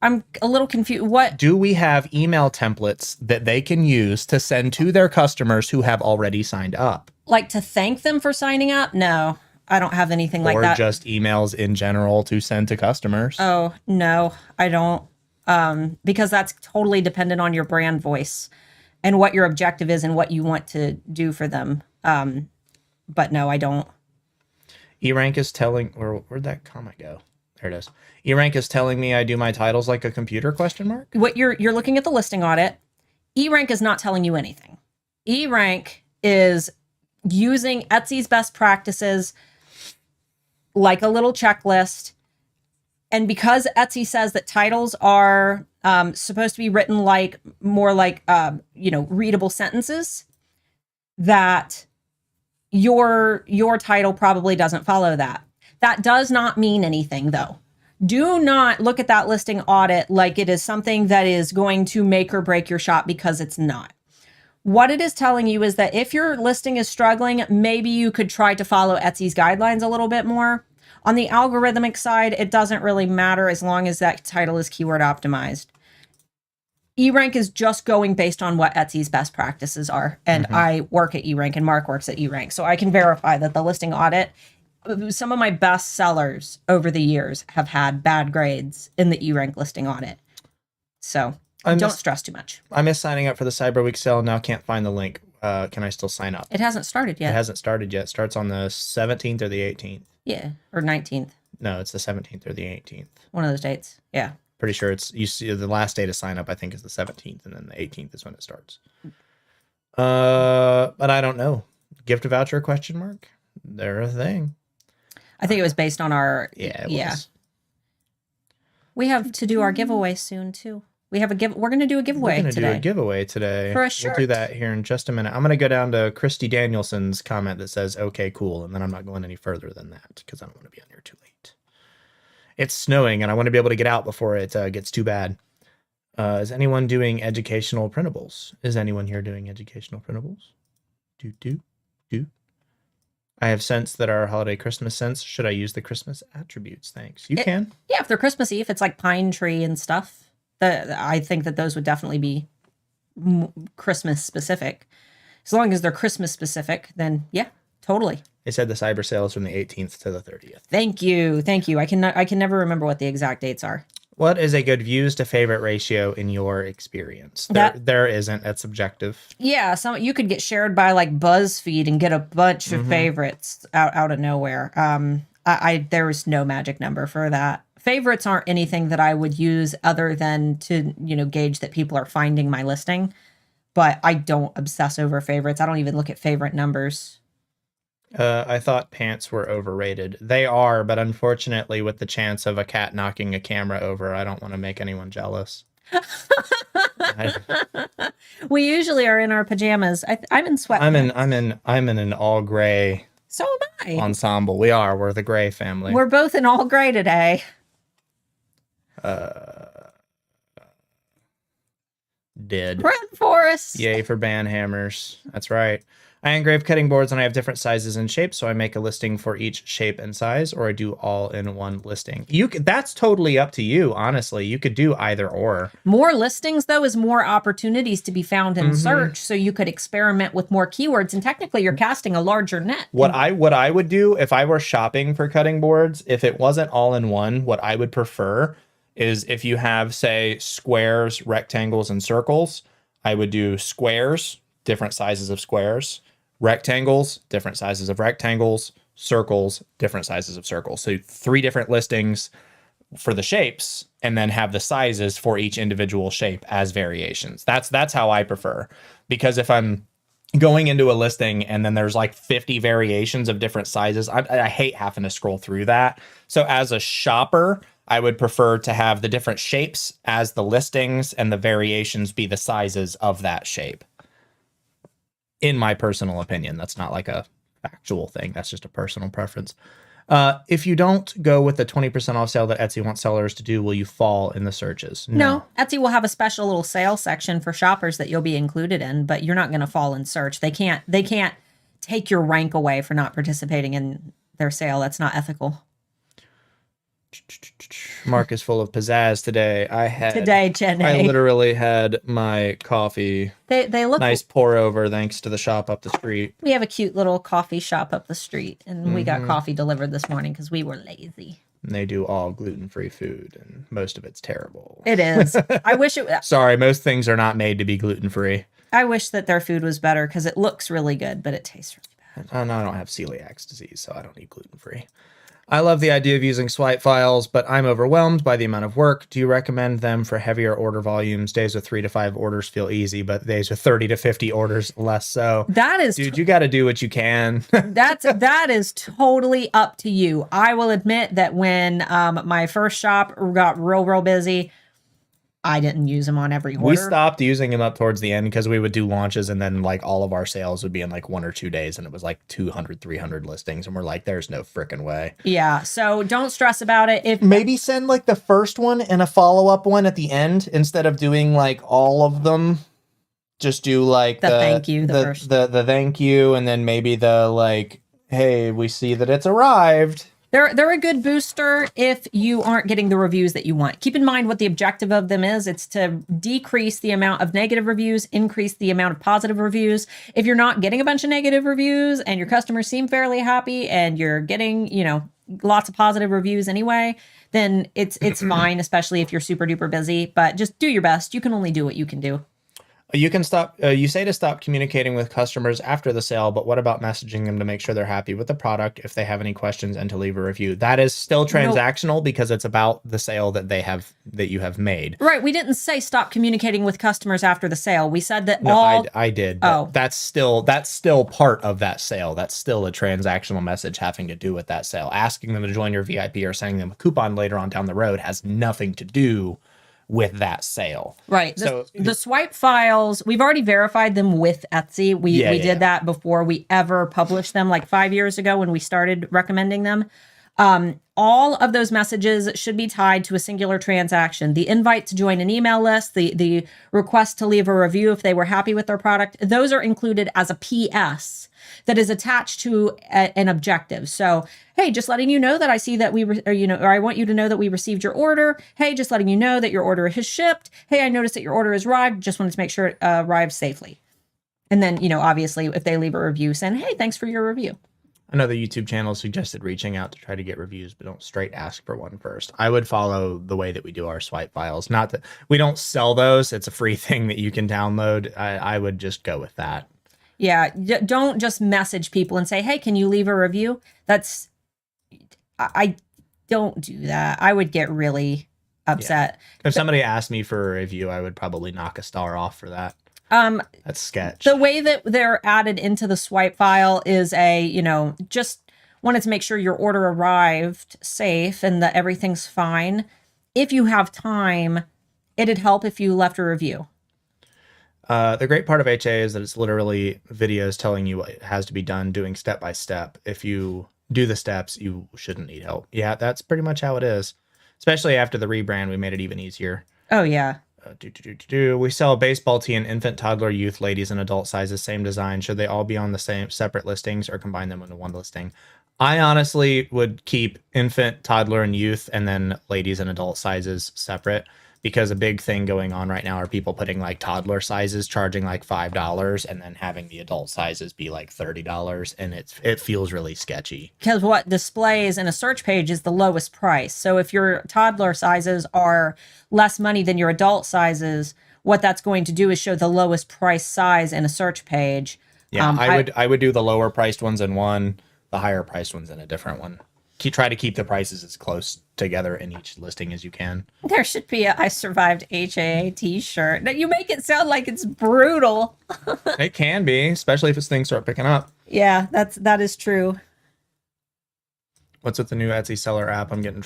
I'm a little confused. What? Do we have email templates that they can use to send to their customers who have already signed up? Like to thank them for signing up? No, I don't have anything like that. Or just emails in general to send to customers? Oh, no, I don't. Because that's totally dependent on your brand voice and what your objective is and what you want to do for them. But no, I don't. eRank is telling, or where'd that comment go? There it is. eRank is telling me I do my titles like a computer, question mark? What you're looking at the listing audit. eRank is not telling you anything. eRank is using Etsy's best practices like a little checklist. And because Etsy says that titles are supposed to be written like more like, readable sentences, that your title probably doesn't follow that. That does not mean anything, though. Do not look at that listing audit like it is something that is going to make or break your shop, because it's not. What it is telling you is that if your listing is struggling, maybe you could try to follow Etsy's guidelines a little bit more. On the algorithmic side, it doesn't really matter as long as that title is keyword optimized. eRank is just going based on what Etsy's best practices are. And I work at eRank and Mark works at eRank. So I can verify that the listing audit, some of my best sellers over the years have had bad grades in the eRank listing audit. So don't stress too much. I missed signing up for the Cyberweek sale. Now can't find the link. Can I still sign up? It hasn't started yet. It hasn't started yet. It starts on the 17th or the 18th. Yeah, or 19th. No, it's the 17th or the 18th. One of those dates. Yeah. Pretty sure it's, you see, the last day to sign up, I think, is the 17th, and then the 18th is when it starts. But I don't know. Gift voucher, question mark? They're a thing. I think it was based on our... Yeah, it was. We have to do our giveaway soon, too. We're going to do a giveaway today. We're going to do a giveaway today. For a shirt. We'll do that here in just a minute. I'm going to go down to Christy Danielson's comment that says, okay, cool. And then I'm not going any further than that because I don't want to be on here too late. It's snowing and I want to be able to get out before it gets too bad. Is anyone doing educational printables? Is anyone here doing educational printables? Do. I have scents that are holiday Christmas scents. Should I use the Christmas attributes? Thanks. You can. Yeah, if they're Christmassy, if it's like pine tree and stuff, I think that those would definitely be Christmas specific. As long as they're Christmas specific, then yeah, totally. They said the cyber sale is from the 18th to the 30th. Thank you. I can never remember what the exact dates are. What is a good views to favorite ratio in your experience? There isn't. That's subjective. Yeah, you could get shared by like BuzzFeed and get a bunch of favorites out of nowhere. There is no magic number for that. Favorites aren't anything that I would use other than to, gauge that people are finding my listing. But I don't obsess over favorites. I don't even look at favorite numbers. I thought pants were overrated. They are, but unfortunately, with the chance of a cat knocking a camera over, I don't want to make anyone jealous. We usually are in our pajamas. I'm in sweatpants. I'm in an all gray. So am I. Ensemble. We're the gray family. We're both in all gray today. Did. Red Forest. Yay for band hammers. That's right. I engrave cutting boards and I have different sizes and shapes, so I make a listing for each shape and size, or I do all in one listing. That's totally up to you, honestly. You could do either or. More listings, though, is more opportunities to be found in search, so you could experiment with more keywords, and technically you're casting a larger net. What I would do if I were shopping for cutting boards, if it wasn't all in one, what I would prefer is if you have, say, squares, rectangles, and circles, I would do squares, different sizes of squares, rectangles, different sizes of rectangles, circles, different sizes of circles. So 3 different listings for the shapes, and then have the sizes for each individual shape as variations. That's how I prefer. Because if I'm going into a listing and then there's like 50 variations of different sizes, I hate having to scroll through that. So as a shopper, I would prefer to have the different shapes as the listings and the variations be the sizes of that shape. In my personal opinion, that's not like a factual thing. That's just a personal preference. If you don't go with the 20% off sale that Etsy wants sellers to do, will you fall in the searches? No. Etsy will have a special little sale section for shoppers that you'll be included in, but you're not going to fall in search. They can't take your rank away for not participating in their sale. That's not ethical. Mark is full of pizzazz today. Jenny. I literally had my coffee. They look nice pour over thanks to the shop up the street. We have a cute little coffee shop up the street, and we got coffee delivered this morning because we were lazy. And they do all gluten-free food, and most of it's terrible. It is. I wish it. Sorry, most things are not made to be gluten-free. I wish that their food was better because it looks really good, but it tastes really bad. I don't have celiac disease, so I don't eat gluten-free. I love the idea of using swipe files, but I'm overwhelmed by the amount of work. Do you recommend them for heavier order volumes? Days with 3 to 5 orders feel easy, but days with 30 to 50 orders less so. That is, dude, you got to do what you can. that is totally up to you. I will admit that when my first shop got real busy, I didn't use them on every order. We stopped using them up towards the end because we would do launches and then like all of our sales would be in like 1 or 2 days and it was like 200, 300 listings. And we're like, there's no freaking way. Yeah. So don't stress about it. If maybe send like the first one and a follow-up one at the end instead of doing like all of them. Just do like the thank you, the thank you. And then maybe the like, hey, we see that it's arrived. They're a good booster if you aren't getting the reviews that you want. Keep in mind what the objective of them is. It's to decrease the amount of negative reviews, increase the amount of positive reviews. If you're not getting a bunch of negative reviews and your customers seem fairly happy and you're getting, lots of positive reviews anyway, then it's fine, especially if you're super duper busy. But just do your best. You can only do what you can do. You can stop. You say to stop communicating with customers after the sale, but what about messaging them to make sure they're happy with the product if they have any questions and to leave a review? That is still transactional because it's about the sale that you have made. Right. We didn't say stop communicating with customers after the sale. We said that I did. But that's still part of that sale. That's still a transactional message having to do with that sale. Asking them to join your VIP or sending them a coupon later on down the road has nothing to do with that sale. Right. The swipe files, we've already verified them with Etsy. We did that before we ever published them, like 5 years ago when we started recommending them. All of those messages should be tied to a singular transaction. The invite to join an email list, the request to leave a review if they were happy with their product, those are included as a PS that is attached to an objective. So, hey, just letting you know that I see that or I want you to know that we received your order. Hey, just letting you know that your order has shipped. Hey, I noticed that your order has arrived. Just wanted to make sure it arrived safely. And then, obviously, if they leave a review saying, hey, thanks for your review. I know the YouTube channel suggested reaching out to try to get reviews, but don't straight ask for one first. I would follow the way that we do our swipe files. Not that we don't sell those. It's a free thing that you can download. I would just go with that. Yeah. Don't just message people and say, hey, can you leave a review? I don't do that. I would get really upset. Yeah. If somebody asked me for a review, I would probably knock a star off for that. That's sketch. The way that they're added into the swipe file is just wanted to make sure your order arrived safe and that everything's fine. If you have time, it'd help if you left a review. The great part of HA is that it's literally videos telling you what has to be done, doing step by step. If you do the steps, you shouldn't need help. Yeah, that's pretty much how it is. Especially after the rebrand, we made it even easier. Oh, yeah. We sell a baseball tee in infant, toddler, youth, ladies, and adult sizes, same design. Should they all be on the same separate listings or combine them into one listing? I honestly would keep infant, toddler, and youth, and then ladies and adult sizes separate, because a big thing going on right now are people putting like toddler sizes charging like $5 and then having the adult sizes be like $30, and it feels really sketchy. Because what displays in a search page is the lowest price. So if your toddler sizes are less money than your adult sizes, what that's going to do is show the lowest price size in a search page. Yeah, I would do the lower priced ones in one, the higher priced ones in a different one. Try to keep the prices as close together in each listing as you can. There should be a I survived HAA t-shirt. Now, you make it sound like it's brutal. It can be, especially if things start picking up. Yeah, that is true. What's with the new Etsy seller app? I'm getting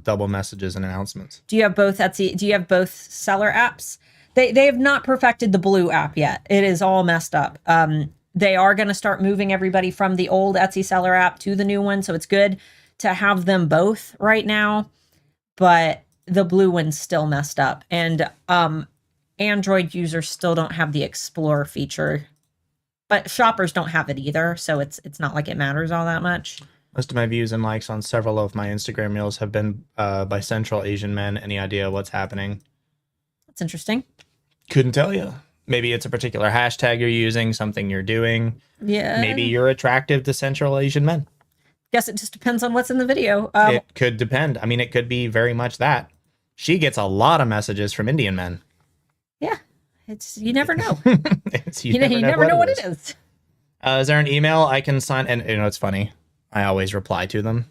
double messages and announcements. Do you have both Etsy? Do you have both seller apps? They have not perfected the blue app yet. It is all messed up. They are going to start moving everybody from the old Etsy seller app to the new one, so it's good to have them both right now, but the blue one's still messed up. And Android users still don't have the Explore feature, but shoppers don't have it either, so it's not like it matters all that much. Most of my views and likes on several of my Instagram reels have been by Central Asian men. Any idea what's happening? That's interesting. Couldn't tell you. Maybe it's a particular hashtag you're using, something you're doing. Yeah. Maybe you're attractive to Central Asian men. Guess it just depends on what's in the video. It could depend. I mean, it could be very much that. She gets a lot of messages from Indian men. Yeah. You never know. you never know what it is. Is there an email I can sign? And it's funny. I always reply to them.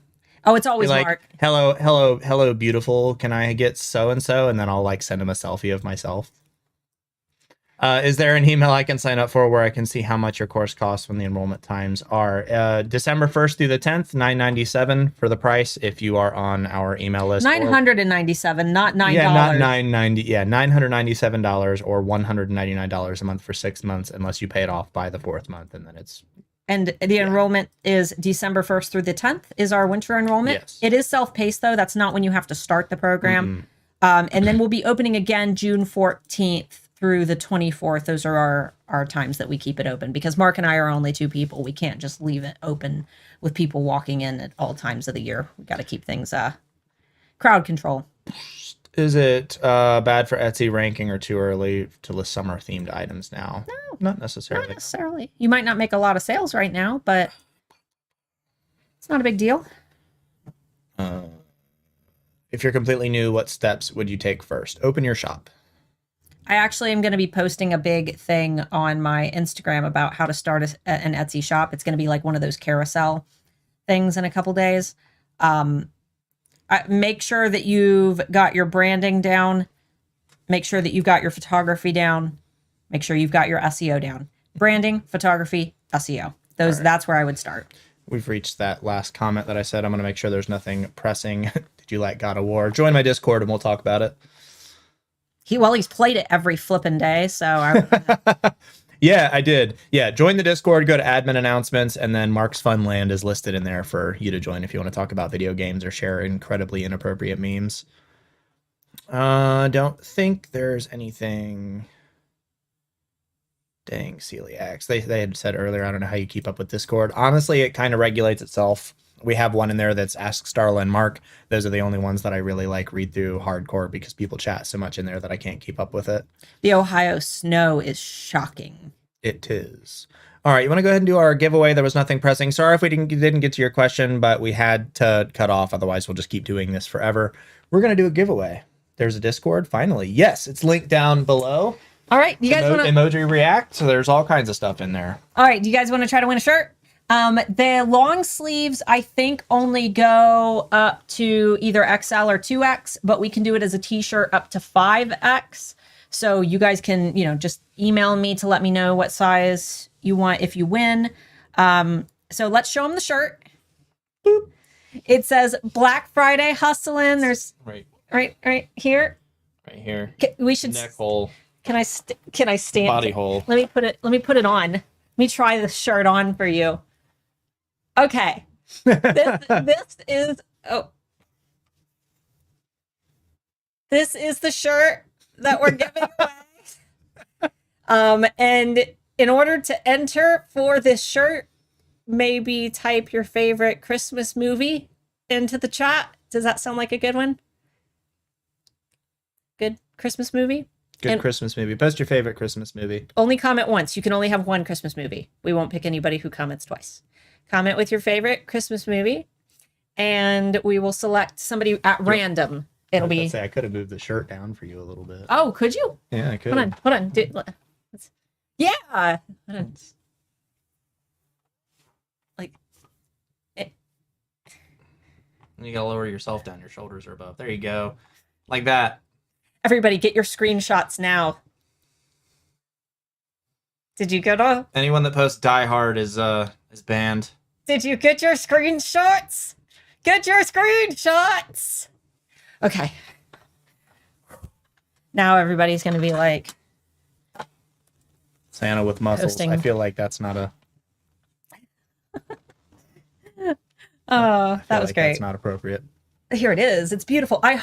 Oh, it's always like, Mark. Hello, beautiful. Can I get so-and-so? And then I'll like send them a selfie of myself. Is there an email I can sign up for where I can see how much your course costs when the enrollment times are? December 1st through the 10th, $9.97 for the price if you are on our email list. $997, not $9. Yeah, not $990. Yeah, $997 or $199 a month for 6 months, unless you pay it off by the 4th month, and then it's. And the enrollment is December 1st through the 10th is our winter enrollment. Yes. It is self-paced though. That's not when you have to start the program. And then we'll be opening again June 14th through the 24th. Those are our times that we keep it open, because Mark and I are only two people. We can't just leave it open with people walking in at all times of the year. We got to keep things crowd control. Is it bad for Etsy ranking or too early to list summer themed items now? No, not necessarily. Not necessarily. You might not make a lot of sales right now, but it's not a big deal. If you're completely new, what steps would you take first? Open your shop. I actually am going to be posting a big thing on my Instagram about how to start an Etsy shop. It's going to be like one of those carousel things in a couple days. Make sure that you've got your branding down. Make sure that you've got your photography down. Make sure you've got your SEO down. Branding, photography, SEO. That's where I would start. We've reached that last comment that I said. I'm going to make sure there's nothing pressing. Did you like God of War? Join my Discord and we'll talk about it. He's played it every flipping day, so Yeah, I did. Yeah, join the Discord, go to admin announcements, and then Mark's Funland is listed in there for you to join if you want to talk about video games or share incredibly inappropriate memes. Don't think there's anything. Dang, celiacs. They had said earlier, I don't know how you keep up with Discord. Honestly, it kind of regulates itself. We have one in there that's Ask Starla and Mark. Those are the only ones that I really like read through hardcore because people chat so much in there that I can't keep up with it. The Ohio snow is shocking. It is. All right, you want to go ahead and do our giveaway? There was nothing pressing. Sorry if we didn't get to your question, but we had to cut off. Otherwise, we'll just keep doing this forever. We're going to do a giveaway. There's a Discord, finally. Yes, it's linked down below. All right, you guys want to emoji react? So there's all kinds of stuff in there. All right, do you guys want to try to win a shirt? The long sleeves, I think, only go up to either XL or 2X, but we can do it as a t-shirt up to 5X. So you guys can, just email me to let me know what size you want if you win. So let's show them the shirt. Boop. It says Black Friday hustling. There's right here. Right here. We should neck hole. Can I stand? Body hole. Let me put it on. Let me try this shirt on for you. Okay. This is the shirt that we're giving away. And in order to enter for this shirt, maybe type your favorite Christmas movie into the chat. Does that sound like a good one? Good Christmas movie? Good Christmas movie. Post your favorite Christmas movie. Only comment once. You can only have one Christmas movie. We won't pick anybody who comments twice. Comment with your favorite Christmas movie, and we will select somebody at random. It'll be. I could have moved the shirt down for you a little bit. Oh, could you? Yeah, I could. Hold on. Yeah. Hold on. You gotta lower yourself down. Your shoulders are above. There you go. Like that. Everybody, get your screenshots now. Did you get all? Anyone that posts Die Hard is banned. Did you get your screenshots? Get your screenshots. Okay. Now everybody's gonna be like Santa with muscles. Posting. I feel like that's not a. Oh, that was great. That's not appropriate. Here it is. It's beautiful. I'm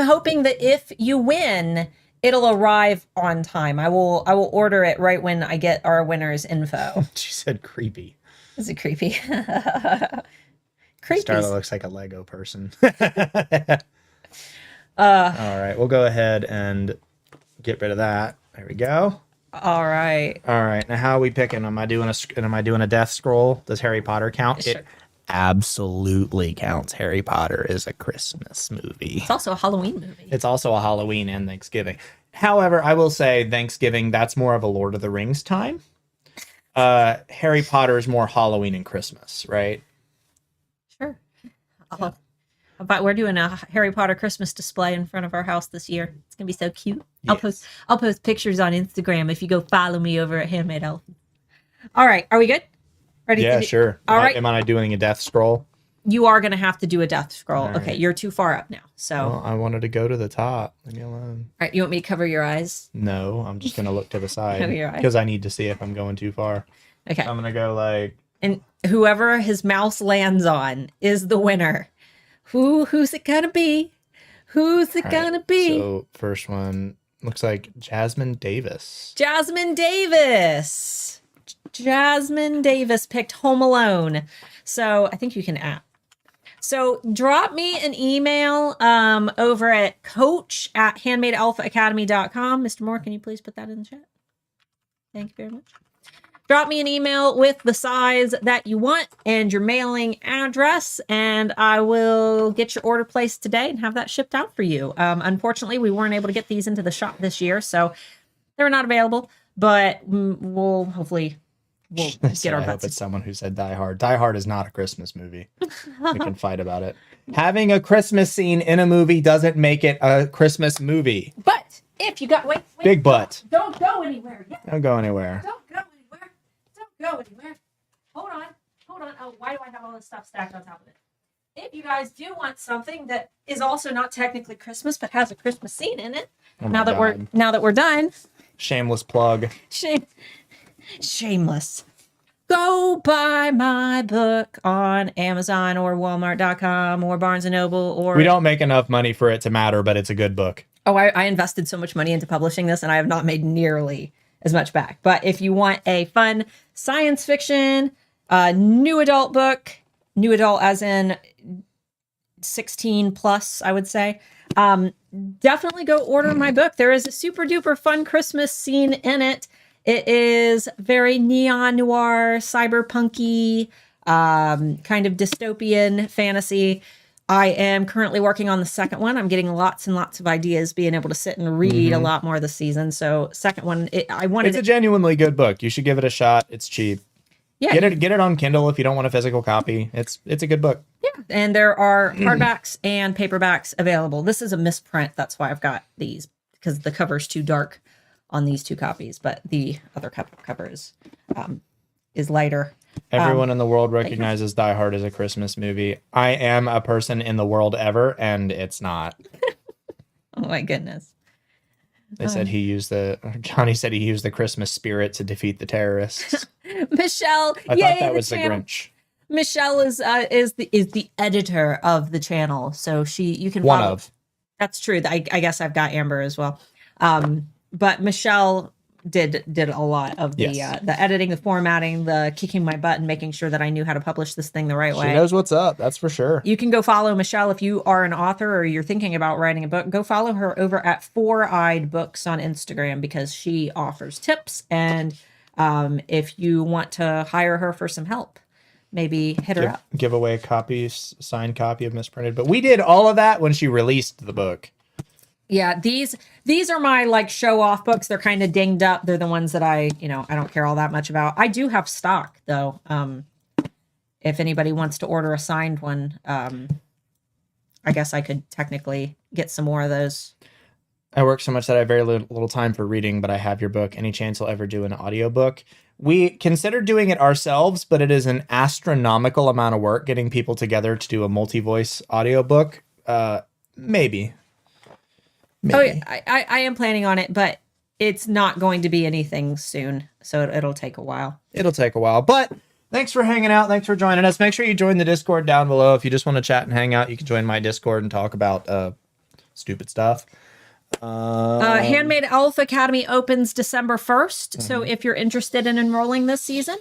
hoping that if you win, it'll arrive on time. I will order it right when I get our winner's info. She said creepy. Is it creepy? Creepy. Starla looks like a Lego person. All right, we'll go ahead and get rid of that. There we go. All right. Now how are we picking? Am I doing a death scroll? Does Harry Potter count? Sure. It absolutely counts. Harry Potter is a Christmas movie. It's also a Halloween movie. It's also a Halloween and Thanksgiving. However, I will say Thanksgiving, that's more of a Lord of the Rings time. Harry Potter is more Halloween and Christmas, right? Sure. But we're doing a Harry Potter Christmas display in front of our house this year. It's gonna be so cute. Yes. I'll post pictures on Instagram if you go follow me over at Handmade Elephant. All right, are we good? Ready? Yeah, sure. All right. Am I doing a death scroll? You are gonna have to do a death scroll. All Okay, right. you're too far up now. So Well, I wanted to go to the top. Leave me alone. all right, you want me to cover your eyes? No, I'm just gonna look to the side Cover your eye. because I need to see if I'm going too far. Okay. I'm gonna go like. And whoever his mouse lands on is the winner. Who's it gonna be? Who's it All gonna right, be? So first one looks like Jasmine Davis. Jasmine Davis. Jasmine Davis picked Home Alone. So I think you can add. So drop me an email over at coach@handmadealphaacademy.com. Mr. Moore, can you please put that in the chat? Thank you very much. Drop me an email with the size that you want and your mailing address, and I will get your order placed today and have that shipped out for you. Unfortunately, we weren't able to get these into the shop this year, so they're not available, but we'll get our I hope butts. it's someone who said Die Hard. Die Hard is not a Christmas movie. We can fight about it. Having a Christmas scene in a movie doesn't make it a Christmas movie. But if you got wait, Big butt. don't go anywhere yet. Don't go anywhere. Don't go anywhere. Don't go anywhere. Hold on. Oh, why do I have all this stuff stacked on top of it? if you guys do want something that is also not technically Christmas but has a Christmas scene in it, Oh my now that God. we're done, Shameless plug. shameless. Go buy my book on Amazon or Walmart.com or Barnes and Noble or We don't make enough money for it to matter, but it's a good book. Oh, I invested so much money into publishing this and I have not made nearly as much back. But if you want a fun science fiction, new adult book, new adult as in 16 plus, I would say, definitely go order my book. There is a super duper fun Christmas scene in it. It is very neon noir, cyberpunky, kind of dystopian fantasy. I am currently working on the second one. I'm getting lots and lots of ideas, being able to sit and read a lot more this season. So second one, It's a genuinely good book. You should give it a shot. It's cheap. Yeah, Get it on Kindle if you don't want a physical copy. It's a good book. yeah. And there are hardbacks and paperbacks available. This is a misprint. That's why I've got these, because the cover's too dark on these two copies, but the other cover is lighter. Everyone in the world recognizes Die Hard as a Christmas movie. I am a person in the world ever, and it's not. Oh my goodness. They said Johnny said he used the Christmas spirit to defeat the terrorists. Michelle, I thought that was the Grinch. Michelle is the editor of the channel, so you can One follow. of. That's true. I guess I've got Amber as well, but Michelle did a lot of the the editing, the formatting, the kicking my butt, and making sure that I knew how to publish this thing the right way. She knows what's up. That's for sure. You can go follow Michelle if you are an author or you're thinking about writing a book. Go follow her over at Four Eyed Books on Instagram because she offers tips. And if you want to hire her for some help, maybe hit her up. Give away a signed copy of Misprinted. But we did all of that when she released the book. Yeah, these are my like show off books. They're kind of dinged up. They're the ones that I don't care all that much about. I do have stock though. If anybody wants to order a signed one, I guess I could technically get some more of those. I work so much that I have very little time for reading, but I have your book. Any chance I'll ever do an audiobook? We considered doing it ourselves, but it is an astronomical amount of work getting people together to do a multi-voice audiobook. Maybe. Oh, yeah, I am planning on it, but it's not going to be anything soon, so it'll take a while. It'll take a while, but thanks for hanging out. Thanks for joining us. Make sure you join the Discord down below. If you just want to chat and hang out, you can join my Discord and talk about stupid stuff. Handmade Alpha Academy opens December 1st, so if you're interested in enrolling this season,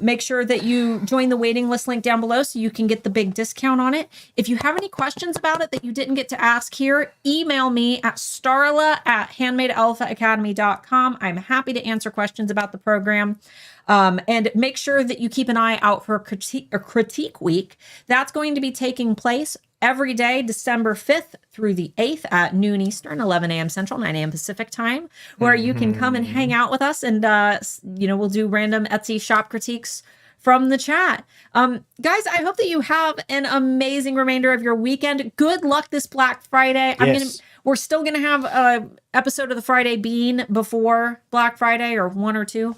make sure that you join the waiting list link down below so you can get the big discount on it. If you have any questions about it that you didn't get to ask here, email me at starla@handmadealphaacademy.com. I'm happy to answer questions about the program. And make sure that you keep an eye out for critique week. That's going to be taking place every day, December 5th through the 8th at noon Eastern, 11 a.m. Central, 9 a.m. Pacific time, where you can come and hang out with us and, we'll do random Etsy shop critiques from the chat. Guys, I hope that you have an amazing remainder of your weekend. Good luck this Black Friday. Yes. We're still going to have a episode of the Friday Bean before Black Friday, or one or two.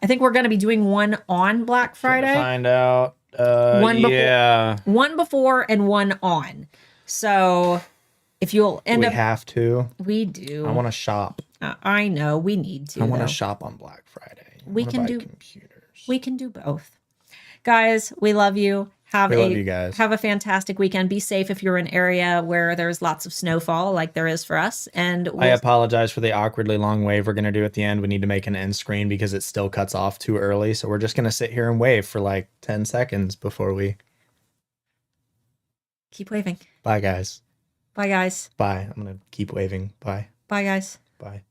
I think we're going to be doing one on Black Friday. Find out. One before and one on. So if you'll end up, we have to. We do. I want to shop. I know we need to. I want to shop on Black Friday. We can do computers. We can do both. Guys, we love you. Love you guys. Have a fantastic weekend. Be safe if you're in an area where there's lots of snowfall like there is for us. And I apologize for the awkwardly long wave we're going to do at the end. We need to make an end screen because it still cuts off too early. So we're just going to sit here and wave for like 10 seconds before we keep waving. Bye, guys. Bye, guys. Bye. I'm going to keep waving. Bye. Bye, guys. Bye.